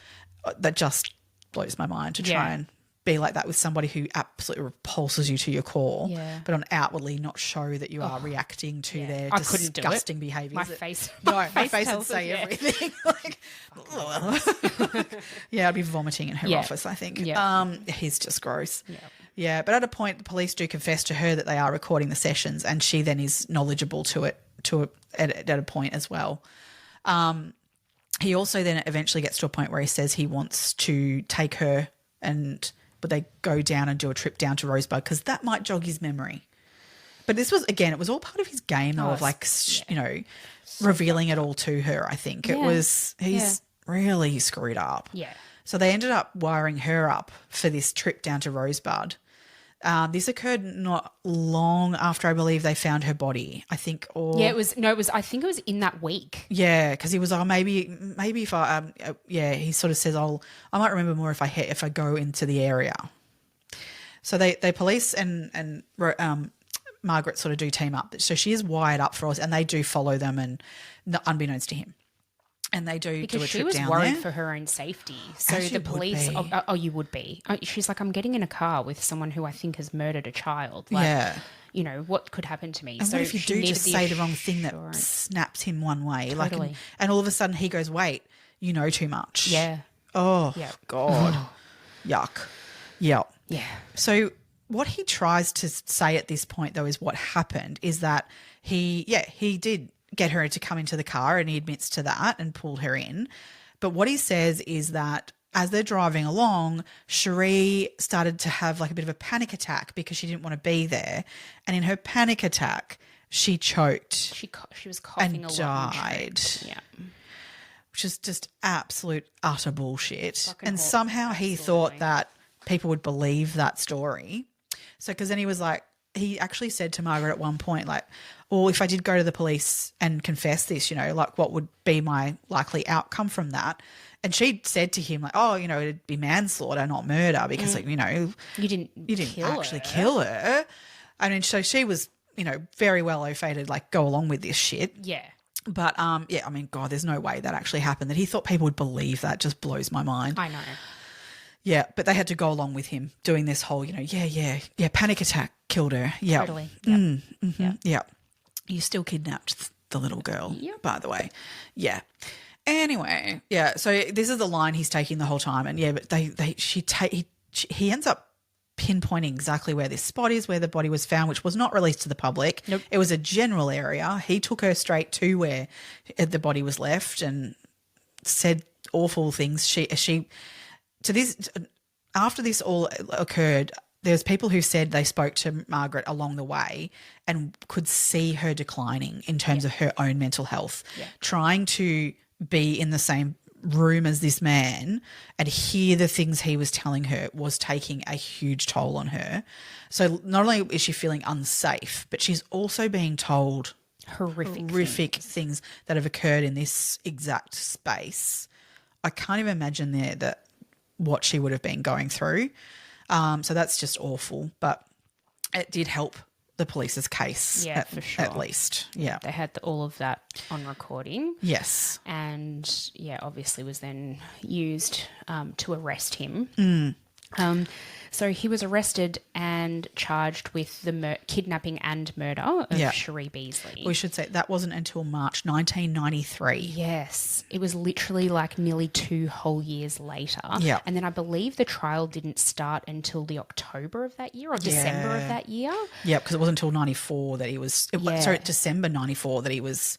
That just blows my mind to try and be like that with somebody who absolutely repulses you to your core, but on outwardly not show that you are reacting to their disgusting behaviours. My face, my face would say everything. I'd be vomiting in her office, I think. He's just gross. Yeah, but at a point, the police do confess to her that they are recording the sessions, and she then is knowledgeable to it at a point as well. He also then eventually gets to a point where he says he wants to take her but they go down and do a trip down to Rosebud because that might jog his memory. But this was, again, it was all part of his game though, of revealing it all to her, I think. He's really screwed up. Yeah. So they ended up wiring her up for this trip down to Rosebud. This occurred not long after, I believe, they found her body, I think. Or I think it was in that week. Yeah, because he was, maybe if I, he sort of says, I might remember more if I go into the area. So they police and Margaret sort of do team up. So she is wired up for us, and they do follow them, and unbeknownst to him. And they do because do a trip she was down worried there. for her own safety. So As the you would police, be. you would be. She's like, I'm getting in a car with someone who I think has murdered a child. What could happen to me? And so what if you do just say the wrong thing that snaps him one way? Totally. And all of a sudden he goes, wait, you know too much. Yeah. Oh, God. Yuck. Yeah. Yeah. So what he tries to say at this point, though, is what happened is that he did get her to come into the car, and he admits to that and pulled her in. But what he says is that as they're driving along, Sheree started to have like a bit of a panic attack because she didn't want to be there. And in her panic attack, she choked. She was coughing and a lot. Died. Yeah. Which is just absolute utter bullshit. Fucking Somehow he thought that people would believe that story. So because then he was like, he actually said to Margaret at one point, like, well, if I did go to the police and confess this, what would be my likely outcome from that? And she said to him, like, oh, it'd be manslaughter, not murder, because, you didn't actually kill her. I mean, so she was, very well au fait to, like, go along with this shit. Yeah. But, I mean, God, there's no way that actually happened. That he thought people would believe that just blows my mind. I know. Yeah, but they had to go along with him doing this whole, panic attack killed her. Yeah. Totally. Yep. Yeah. You still kidnapped the little girl, by the way. Yeah. Anyway, yeah, so this is the line he's taking the whole time. And, but he ends up pinpointing exactly where this spot is, where the body was found, which was not released to the public. Nope. It was a general area. He took her straight to where the body was left and said awful things. After this all occurred, there's people who said they spoke to Margaret along the way and could see her declining in terms of her own mental health, trying to be in the same room as this man and hear the things he was telling her was taking a huge toll on her. So not only is she feeling unsafe, but she's also being told horrific things that have occurred in this exact space. I can't even imagine that what she would have been going through. So that's just awful, but it did help the police's case for sure. at least. Yeah. They had all of that on recording. Yes. And, obviously was then used to arrest him. So he was arrested and charged with the kidnapping and murder of Sheree Beasley. We should say that wasn't until March 1993. Yes. It was literally like nearly 2 whole years later. Yeah. And then I believe the trial didn't start until the October of that year or December of that year. Yeah, because it wasn't until 94 that he was December 94 that he was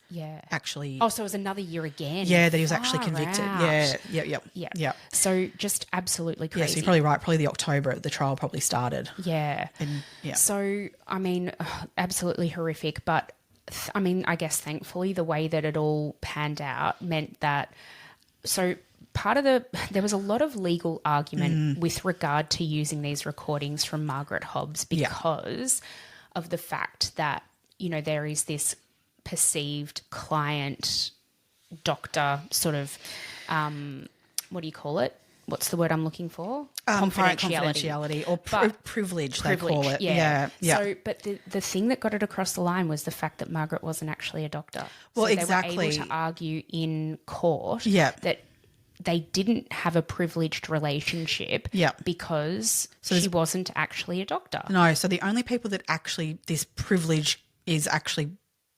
actually. Oh, so it was another year again. Yeah, that he was actually convicted. Out. Yeah. So just absolutely crazy. Yeah, so you're probably right. Probably the October the trial probably started. Yeah. And, So, I mean, absolutely horrific. But I mean, I guess thankfully the way that it all panned out meant that, so there was a lot of legal argument with regard to using these recordings from Margaret Hobbs because of the fact that, you know, there is this perceived client doctor sort of, what do you call it? What's the word I'm looking for? Confidentiality or privilege, they call it. Yeah. So, but the thing that got it across the line was the fact that Margaret wasn't actually a doctor. Well, so exactly. They were able to argue in court Yeah. that they didn't have a privileged relationship because she wasn't actually a doctor. No, so the only people that actually this privilege is actually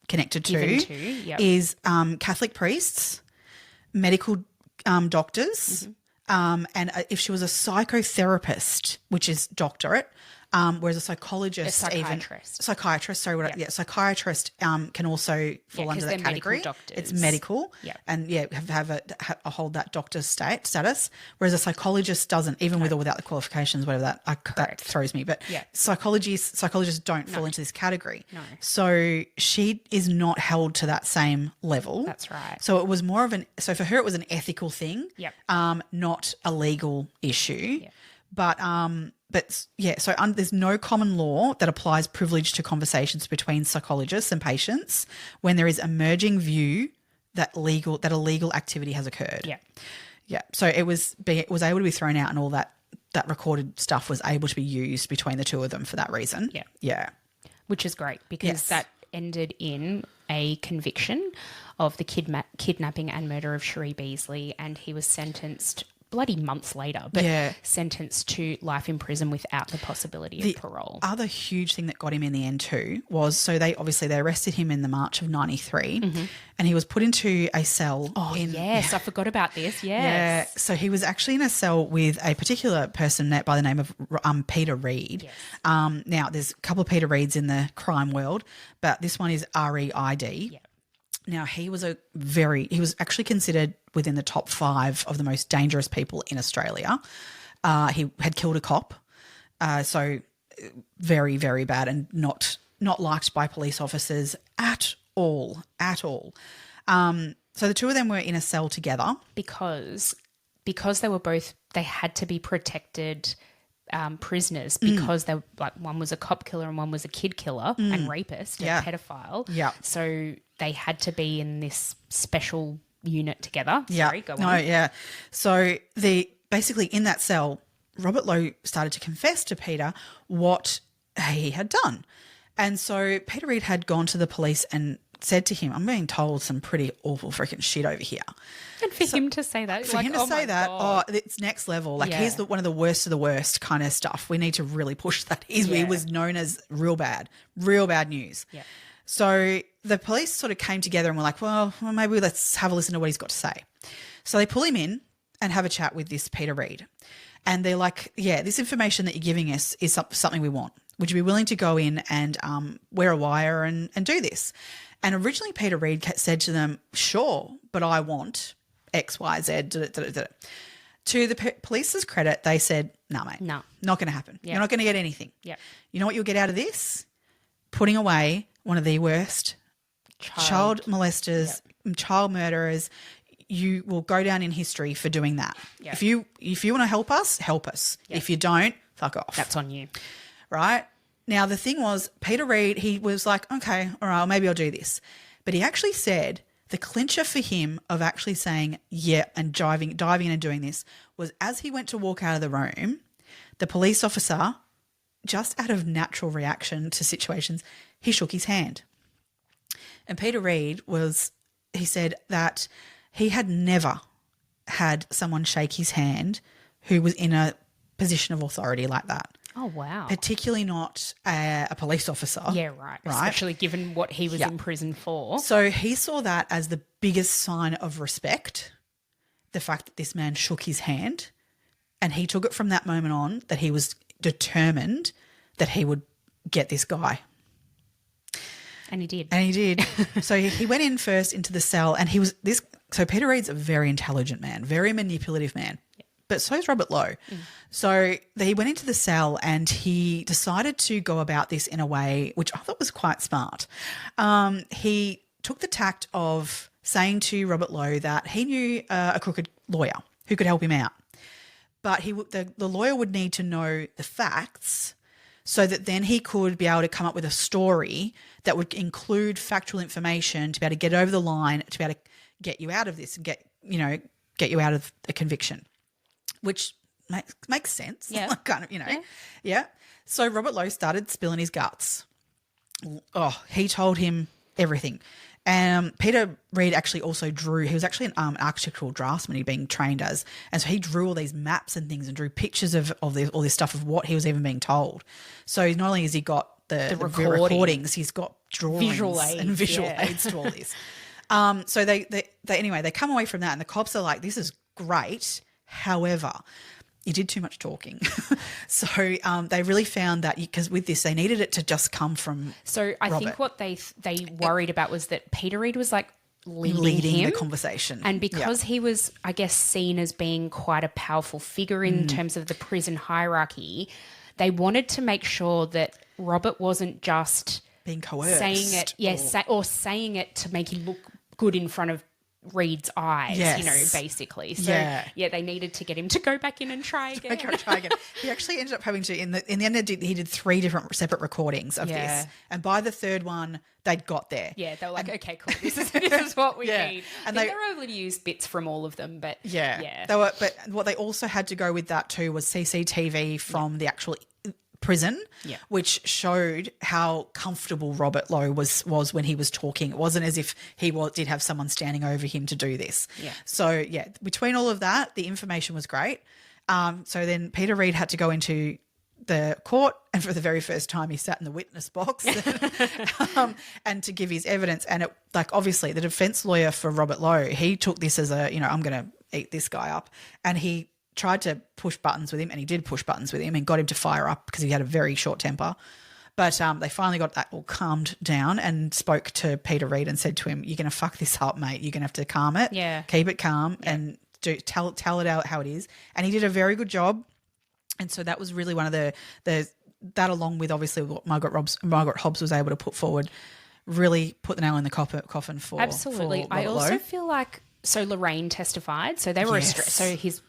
connected Given to to, is Catholic priests, medical doctors, and if she was a psychotherapist, which is doctorate, whereas a psychologist, psychiatrist can also fall under that category. It's medical, and hold that doctor status, whereas a psychologist doesn't, even with or without the qualifications, whatever that throws me. But psychologists don't fall into this category. No. So she is not held to that same level. That's right. So it was more of so for her it was an ethical thing, not a legal issue. Yep. But there's no common law that applies privilege to conversations between psychologists and patients when there is emerging view that a legal activity has occurred. Yeah. Yeah. So it was able to be thrown out, and all that recorded stuff was able to be used between the two of them for that reason. Yeah. Yeah. Which is great because that ended in a conviction of the kidnapping and murder of Sheree Beasley, and he was sentenced bloody months later, but sentenced to life in prison without the possibility of parole. The other huge thing that got him in the end too was, so they arrested him in the March of 93, and he was put into a cell. Oh, yes, I forgot about this, yes. Yeah, so he was actually in a cell with a particular person by the name of Peter Reid. Yes. Now, there's a couple of Peter Reids in the crime world, but this one is R-E-I-D. Yeah. Now, he was actually considered within the top 5 of the most dangerous people in Australia. He had killed a cop, so very, very bad, and not liked by police officers at all. So the two of them were in a cell together because they had to be protected prisoners because they one was a cop killer and one was a kid killer and rapist, a pedophile. Yeah. So they had to be in this special unit together. Yeah. Sorry, go on. No, yeah. So basically in that cell, Robert Lowe started to confess to Peter what he had done. And so Peter Reid had gone to the police and said to him, I'm being told some pretty awful freaking shit over here. And for him to say that. It's next level. He's one of the worst of the worst kind of stuff. We need to really push that. He was known as real bad news. Yeah. So the police sort of came together and were like, well, maybe let's have a listen to what he's got to say. So they pull him in and have a chat with this Peter Reid. And they're like, this information that you're giving us is something we want. Would you be willing to go in and wear a wire and do this? And originally Peter Reid said to them, sure, but I want X, Y, Z. To the police's credit, they said, no, mate. No. Not going to happen. Yeah. You're not going to get anything. Yeah. You know what you'll get out of this? Putting away one of the worst child molesters, child murderers. You will go down in history for doing that. Yeah. If you want to help us, help us. Yeah. If you don't, fuck off. That's on you. Right? Now, the thing was, Peter Reid, he was like, okay, all right, well, maybe I'll do this. But he actually said the clincher for him of actually saying, and diving in and doing this was as he went to walk out of the room, the police officer, just out of natural reaction to situations, he shook his hand. And Peter Reid he said that he had never had someone shake his hand who was in a position of authority like that. Oh, wow. Particularly not a police officer. Yeah, right. Especially given what he was in prison for. So he saw that as the biggest sign of respect, the fact that this man shook his hand, and he took it from that moment on that he was determined that he would get this guy. And he did. So he went in first into the cell, and so Peter Reid's a very intelligent man, very manipulative man. but so is Robert Lowe. So he went into the cell and he decided to go about this in a way which I thought was quite smart. He took the tact of saying to Robert Lowe that he knew a crooked lawyer who could help him out. But the lawyer would need to know the facts so that then he could be able to come up with a story that would include factual information to be able to get over the line, to be able to get you out of this and get you out of a conviction, which makes sense. Yeah. Kind of, Yeah. So Robert Lowe started spilling his guts. Oh, he told him everything. Peter Reed actually also drew. He was actually an architectural draftsman he'd been trained as, and so he drew all these maps and things and drew pictures of all this stuff of what he was even being told. So not only has he got the recordings, he's got drawings visual aids to all this. So they come away from that, and the cops are like, "This is great." However, you did too much talking. So they really found that because with this, they needed it to just come from So I Robert. think what they worried about was that Peter Reed was like leading the him. conversation. And because he was, I guess, seen as being quite a powerful figure in terms of the prison hierarchy, they wanted to make sure that Robert wasn't just being coerced. Saying it, or saying it to make him look good in front of Reed's eyes, basically. So they needed to get him to go back in and try again. He actually ended up having to in the end he did 3 different separate recordings of this, and by the third one they'd got there. Yeah, they were like, okay, cool, this is what we need. And they were able to use bits from all of them, but they were. But what they also had to go with that too was CCTV from the actual prison, which showed how comfortable Robert Lowe was when he was talking. It wasn't as if he did have someone standing over him to do this. So between all of that, the information was great. So then Peter Reed had to go into the court, and for the very first time he sat in the witness box and to give his evidence. And it, obviously the defense lawyer for Robert Lowe, he took this as I'm going to eat this guy up, and he tried to push buttons with him, and he did push buttons with him and got him to fire up because he had a very short temper. But they finally got that all calmed down and spoke to Peter Reed and said to him, "You're going to fuck this up, mate. You're going to have to calm it, keep it calm, and tell it out how it is." And he did a very good job. And so that was really one of the that, along with obviously what Margaret Hobbs was able to put forward, really put the nail in the coffin for absolutely. For I also Lowe. feel like Lorraine testified. So they were so his.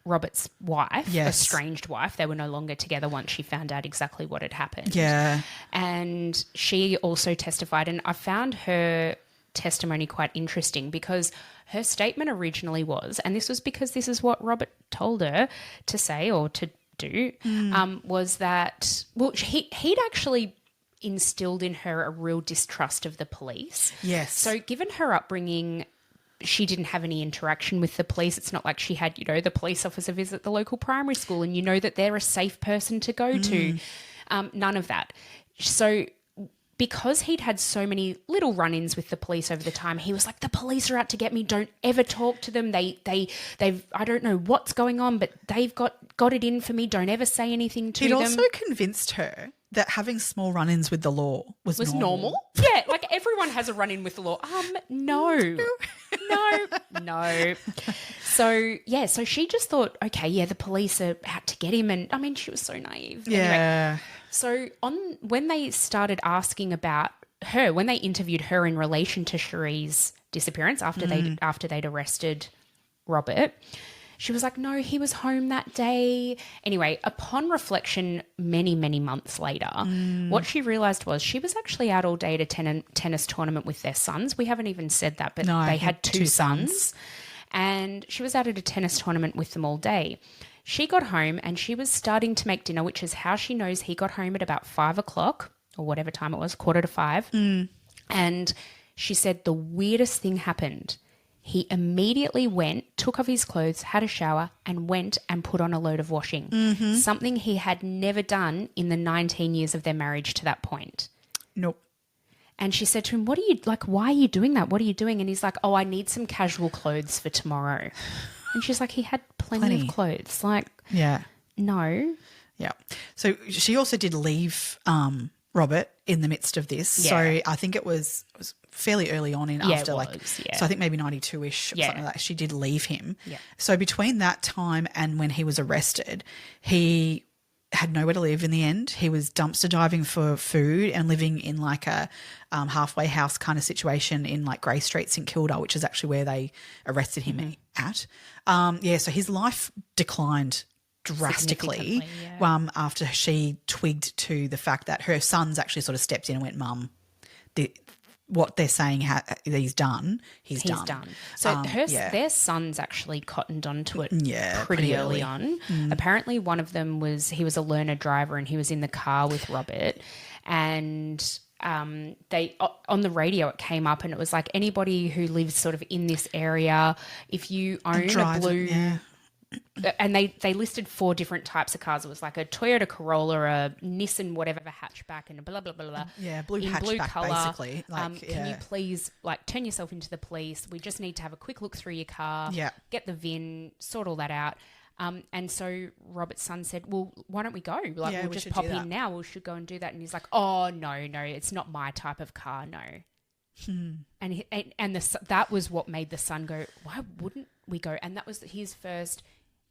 Robert's wife, estranged wife, they were no longer together once she found out exactly what had happened. Yeah. And she also testified, and I found her testimony quite interesting because her statement originally was, and this was because this is what Robert told her to say or to do, was that, he'd actually instilled in her a real distrust of the police. Yes. So given her upbringing, she didn't have any interaction with the police. It's not like she had, the police officer visit the local primary school and that they're a safe person to go to. None of that. So because he'd had so many little run-ins with the police over the time, he was like, the police are out to get me. Don't ever talk to them. They've I don't know what's going on, but they've got it in for me. Don't ever say anything to them. He'd also convinced her that having small run-ins with the law was normal. Yeah, like everyone has a run-in with the law. No. So she just thought, okay, the police are out to get him. And I mean, she was so naive. Yeah. Anyway, so when they started asking about her, when they interviewed her in relation to Sheree's disappearance after they'd arrested Robert, she was like, no, he was home that day. Anyway, upon reflection many, many months later, what she realised was she was actually out all day at a tennis tournament with their sons. We haven't even said that, but they had two sons. And she was out at a tennis tournament with them all day. She got home and she was starting to make dinner, which is how she knows he got home at about 5 o'clock or whatever time it was, 4:45. And she said the weirdest thing happened. He immediately took off his clothes, had a shower, and went and put on a load of washing, something he had never done in the 19 years of their marriage to that point. Nope. And she said to him, why are you doing that? What are you doing? And he's like, I need some casual clothes for tomorrow. And she's like, he had plenty of clothes. Like, no. Yeah. So she also did leave Robert in the midst of this. Yeah. So I think it was fairly early on in after so I think maybe 92-ish or something like that. She did leave him. Yeah. So between that time and when he was arrested, he had nowhere to live in the end. He was dumpster diving for food and living in like a halfway house kind of situation in like Grey Street, St Kilda, which is actually where they arrested him at. So his life declined drastically after she twigged to the fact that her sons actually sort of stepped in and went, Mum, what they're saying he's done, he's done. So their sons actually cottoned onto it pretty early on. Apparently one of them he was a learner driver and he was in the car with Robert, and they on the radio it came up and it was like, anybody who lives sort of in this area, if you own a blue and they listed 4 different types of cars. It was like a Toyota Corolla, a Nissan whatever hatchback, and a blah blah blah blah. Yeah, blue in hatchback blue colour. basically. Can you please turn yourself into the police? We just need to have a quick look through your car. Yeah. Get the VIN, sort all that out. And so Robert's son said, "Well, why don't we go? We'll just pop in now. We should go and do that." And he's like, "Oh no, it's not my type of car, no." And that was what made the son go, "Why wouldn't we go?" And that was his first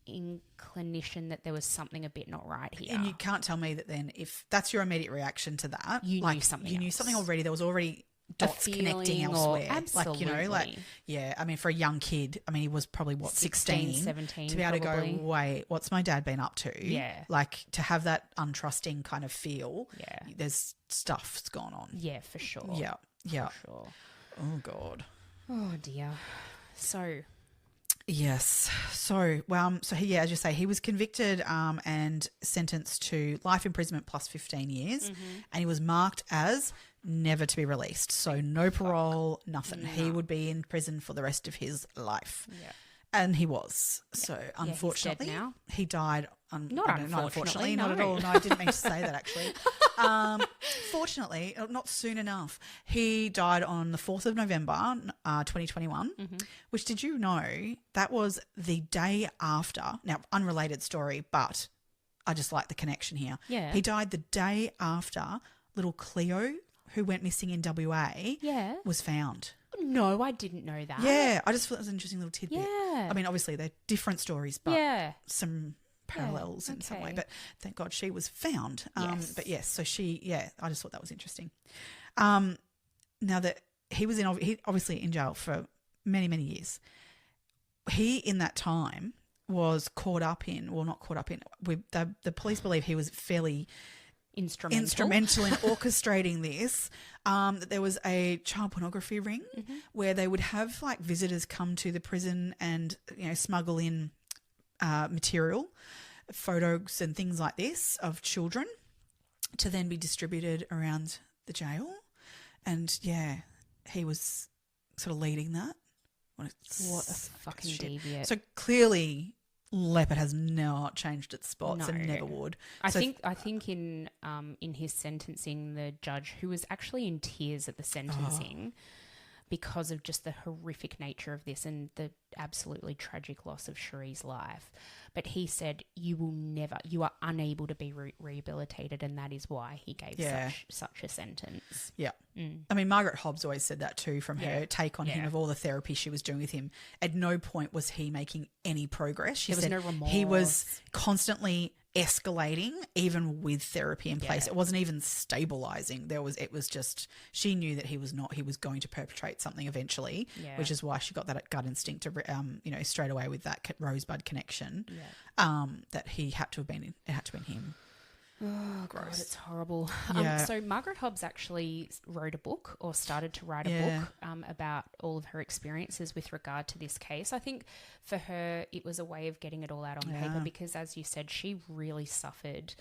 inclination that there was something a bit not right here. And you can't tell me that then, if that's your immediate reaction to that, you knew something. You knew something already. There was already dots connecting elsewhere. Absolutely. I mean, for a young kid, I mean, he was probably 16, 17, to be able probably. to go, wait, what's my dad been up to? Yeah. Like, to have that untrusting kind of feel. Yeah. There's stuff's gone on. Yeah, for sure. Yeah. Yeah. For sure. Oh God. Oh dear. So. Yes. So, he, as you say, he was convicted and sentenced to life imprisonment plus 15 years, and he was marked as never to be released. So no parole, nothing. No. He would be in prison for the rest of his life. Yeah. And he was. So unfortunately, he's dead now. He died. Not unfortunately, not at all. No, I didn't mean to say that actually. Fortunately, not soon enough. He died on the 4th of November, 2021, which, did you know, that was the day after, now unrelated story, but I just like the connection here. Yeah. He died the day after little Cleo, who went missing in WA, was found. No, I didn't know that. Yeah, I just thought it was an interesting little tidbit. Yeah. I mean, obviously they're different stories, but some parallels in some way. But thank God she was found. Yes. But yes, so I just thought that was interesting. Now that he was obviously in jail for many, many years. He, in that time, was the police believe he was fairly instrumental in orchestrating this, that there was a child pornography ring where they would have like visitors come to the prison and, smuggle in material, photos and things like this of children to then be distributed around the jail. And he was sort of leading that. What a fucking deviant. So clearly Leopard has not changed its spots and never would. I think in his sentencing, the judge, who was actually in tears at the sentencing because of just the horrific nature of this and the absolutely tragic loss of Sheree's life, but he said, you are unable to be rehabilitated, and that is why he gave such a sentence. Yeah. I mean, Margaret Hobbs always said that too, from her take on him, of all the therapy she was doing with him. At no point was he making any progress. She said there was no remorse. He was constantly escalating, even with therapy in place. It wasn't even stabilizing. It was just, she knew that he was going to perpetrate something eventually, which is why she got that gut instinct to, straight away with that Rosebud connection, that it had to have been him. Oh, gross. God, it's horrible. Yeah. So Margaret Hobbs actually wrote a book, or started to write a book about all of her experiences with regard to this case. I think for her it was a way of getting it all out on paper, because, as you said, she really suffered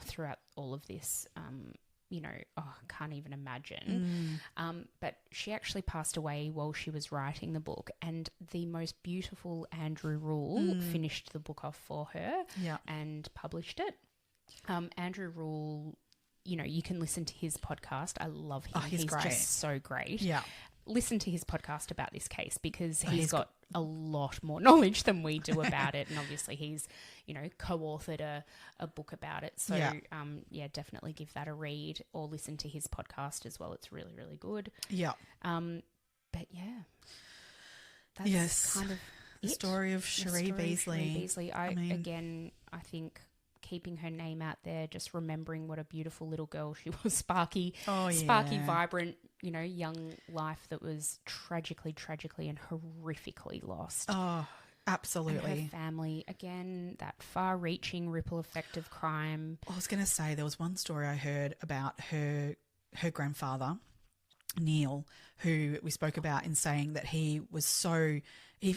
throughout all of this. I can't even imagine. But she actually passed away while she was writing the book, and the most beautiful Andrew Rule finished the book off for her and published it. Andrew Rule, you can listen to his podcast. I love him. Oh, he's great. Just so great. Yeah. listen to his podcast about this case because he's got a lot more knowledge than we do about it. And obviously he's, co-authored a book about it. So, definitely give that a read or listen to his podcast as well. It's really, really good. Yeah. But yeah, that's kind of the story of Sheree Beasley. I think keeping her name out there, just remembering what a beautiful little girl she was, sparky, vibrant, young life that was tragically and horrifically lost. Oh, absolutely. And her family, again, that far-reaching ripple effect of crime. I was going to say there was one story I heard about her grandfather, Neil, who we spoke about in saying that he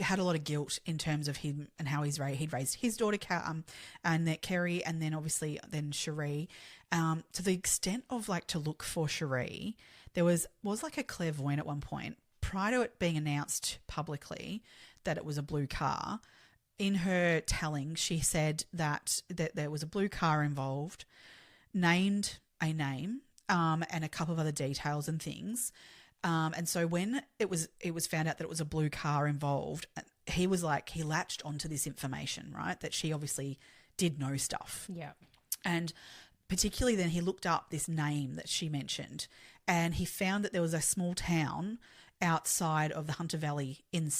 had a lot of guilt in terms of him and how he'd raised his daughter and that Kerry, and then obviously Sheree, to the extent of like to look for Sheree. There was like a clairvoyant at one point prior to it being announced publicly that it was a blue car. In her telling, she said that there was a blue car involved, named a name, and a couple of other details and things. And so when it was found out that it was a blue car involved, he latched onto this information, right? That she obviously did know stuff. Yeah. And particularly then he looked up this name that she mentioned, and he found that there was a small town outside of the Hunter Valley in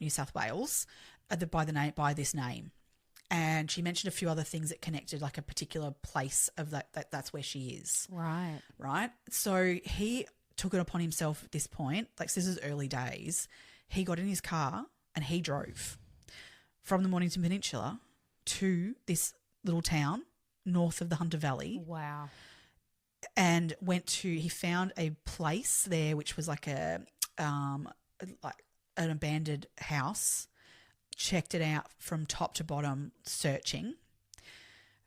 New South Wales by this name. And she mentioned a few other things that connected, like a particular place of that's where she is. Right. Right. So he took it upon himself at this point, like this is early days. He got in his car and he drove from the Mornington Peninsula to this little town north of the Hunter Valley. Wow. And he found a place there which was like an abandoned house. Checked it out from top to bottom, searching,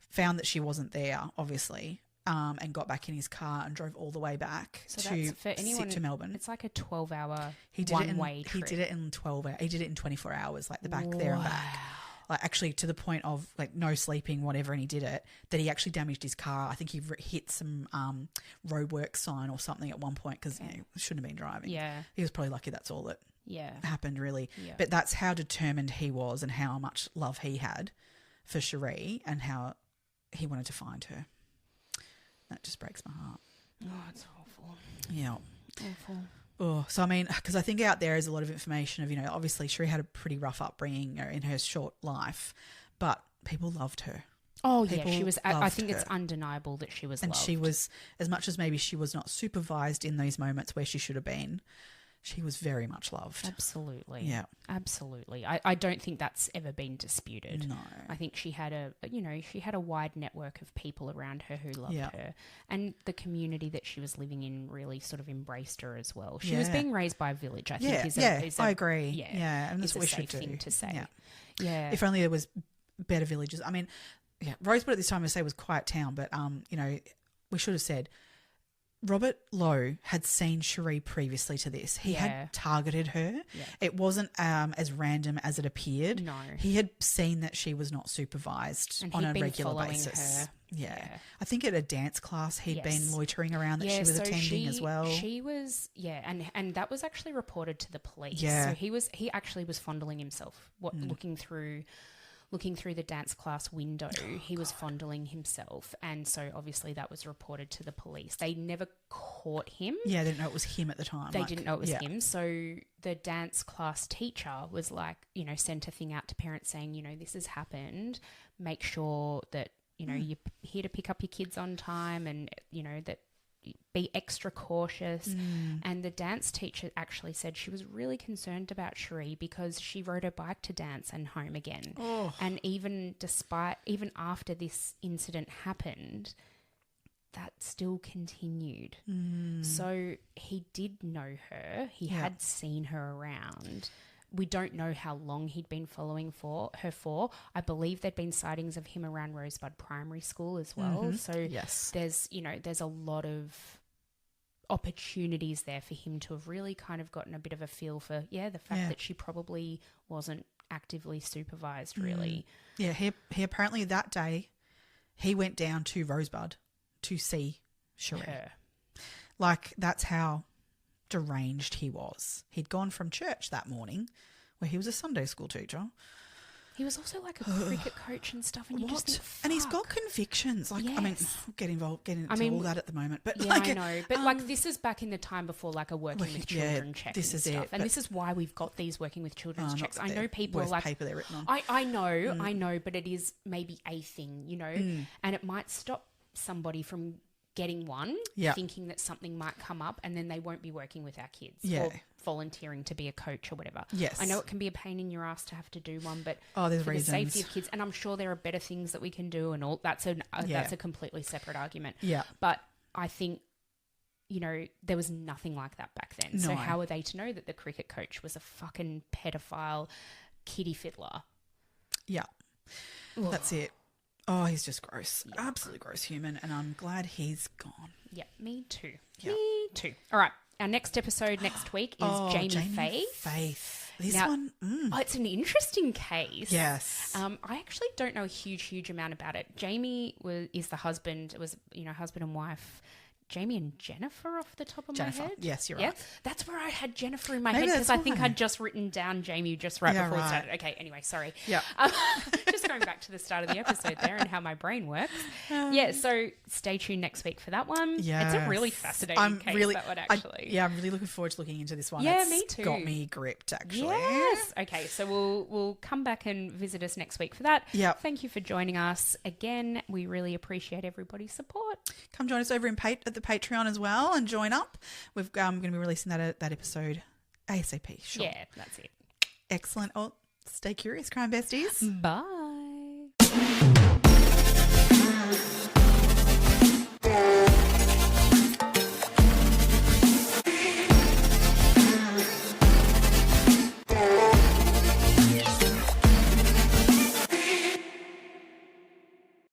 found that she wasn't there, obviously, and got back in his car and drove all the way back to Melbourne. It's like a 12-hour one-way trip. He did it in 12 hours. He did it in 24 hours, like the back there and back. Like actually to the point of like no sleeping, whatever, and he did it, that he actually damaged his car. I think he hit some roadwork sign or something at one point because he shouldn't have been driving. Yeah. He was probably lucky that's all that happened really. Yeah. But that's how determined he was and how much love he had for Sheree and how he wanted to find her. That just breaks my heart. Oh, it's awful. Yeah. Awful. Oh, so I mean, because I think out there is a lot of information of, obviously Sheree had a pretty rough upbringing in her short life, but people loved her. Oh, yeah, she was. I think it's undeniable that she was loved. And she was, as much as maybe she was not supervised in those moments where she should have been, she was very much loved. Absolutely. Yeah. Absolutely. I don't think that's ever been disputed. No. I think she had a wide network of people around her who loved her. And the community that she was living in really sort of embraced her as well. She was being raised by a village, I think. I agree. Yeah. And that's what we should thing do. to say. Yeah. Yeah. If only there was better villages. I mean, Rosebud at this time, I say, was quiet town, but, we should have said, Robert Lowe had seen Sheree previously to this. He had targeted her. Yeah. It wasn't as random as it appeared. No. He had seen that she was not supervised on a regular basis. Her. Yeah. I think at a dance class he'd been loitering around that she was attending as well. She was, and that was actually reported to the police. Yeah. So he actually was fondling himself, looking through the dance class window. He was fondling himself, and so obviously that was reported to the police. They never caught him. Yeah, they didn't know it was him at the time. They didn't know it was him. So the dance class teacher was like, sent a thing out to parents saying, this has happened. Make sure that, you're here to pick up your kids on time, and, that be extra cautious. And the dance teacher actually said she was really concerned about Sheree because she rode her bike to dance and home again. And even after this incident happened, that still continued. So he did know her. He had seen her around. We don't know how long he'd been following her for. I believe there'd been sightings of him around Rosebud Primary School as well. So there's a lot of opportunities there for him to have really kind of gotten a bit of a feel for, the fact that she probably wasn't actively supervised really. Yeah, he apparently that day he went down to Rosebud to see Sheree. Her. Like that's how deranged he was. He'd gone from church that morning, where he was a Sunday school teacher. He was also like a cricket coach and stuff, and you just think, and he's got convictions. Like, I mean, get into all that at the moment. But yeah, I know. But like, this is back in the time before like a working with children check and stuff. And this is why we've got these working with children's checks. I know people are like, paper they're written on. I know, but it is maybe a thing, you know, and it might stop somebody from getting one, thinking that something might come up, and then they won't be working with our kids or volunteering to be a coach or whatever. Yes. I know it can be a pain in your ass to have to do one, but there's for reasons. the safety of kids, and I'm sure there are better things that we can do, and all that's a completely separate argument. Yeah. But I think, you know, there was nothing like that back then. No. So how are they to know that the cricket coach was a fucking pedophile kiddie fiddler? Yeah. That's it. Oh, he's just gross. Yuck. Absolutely gross human, and I'm glad he's gone. Yeah, me too. Yep. Me too. All right. Our next episode next week is Jamie Faith. This now, one, it's an interesting case. Yes. I actually don't know a huge amount about it. Jamie is the husband. It was, you know, husband and wife. Jamie and Jennifer off the top of my head. Yes, you're right. That's where I had Jennifer in my head because I think I'd just written down Jamie just right before we started. Okay, anyway, sorry. Yeah. Just going back to the start of the episode there and how my brain works. So stay tuned next week for that one. Yes. It's a really fascinating case, that one, actually. I'm really looking forward to looking into this one. Yeah, it's me too. Got me gripped, actually. Yes. Okay, so we'll come back and visit us next week for that. Yeah. Thank you for joining us. Again, we really appreciate everybody's support. Come join us over at the Patreon as well and join up. We're going to be releasing that episode ASAP. Sure. Yeah, that's it. Excellent. Oh, stay curious, crime besties. Bye.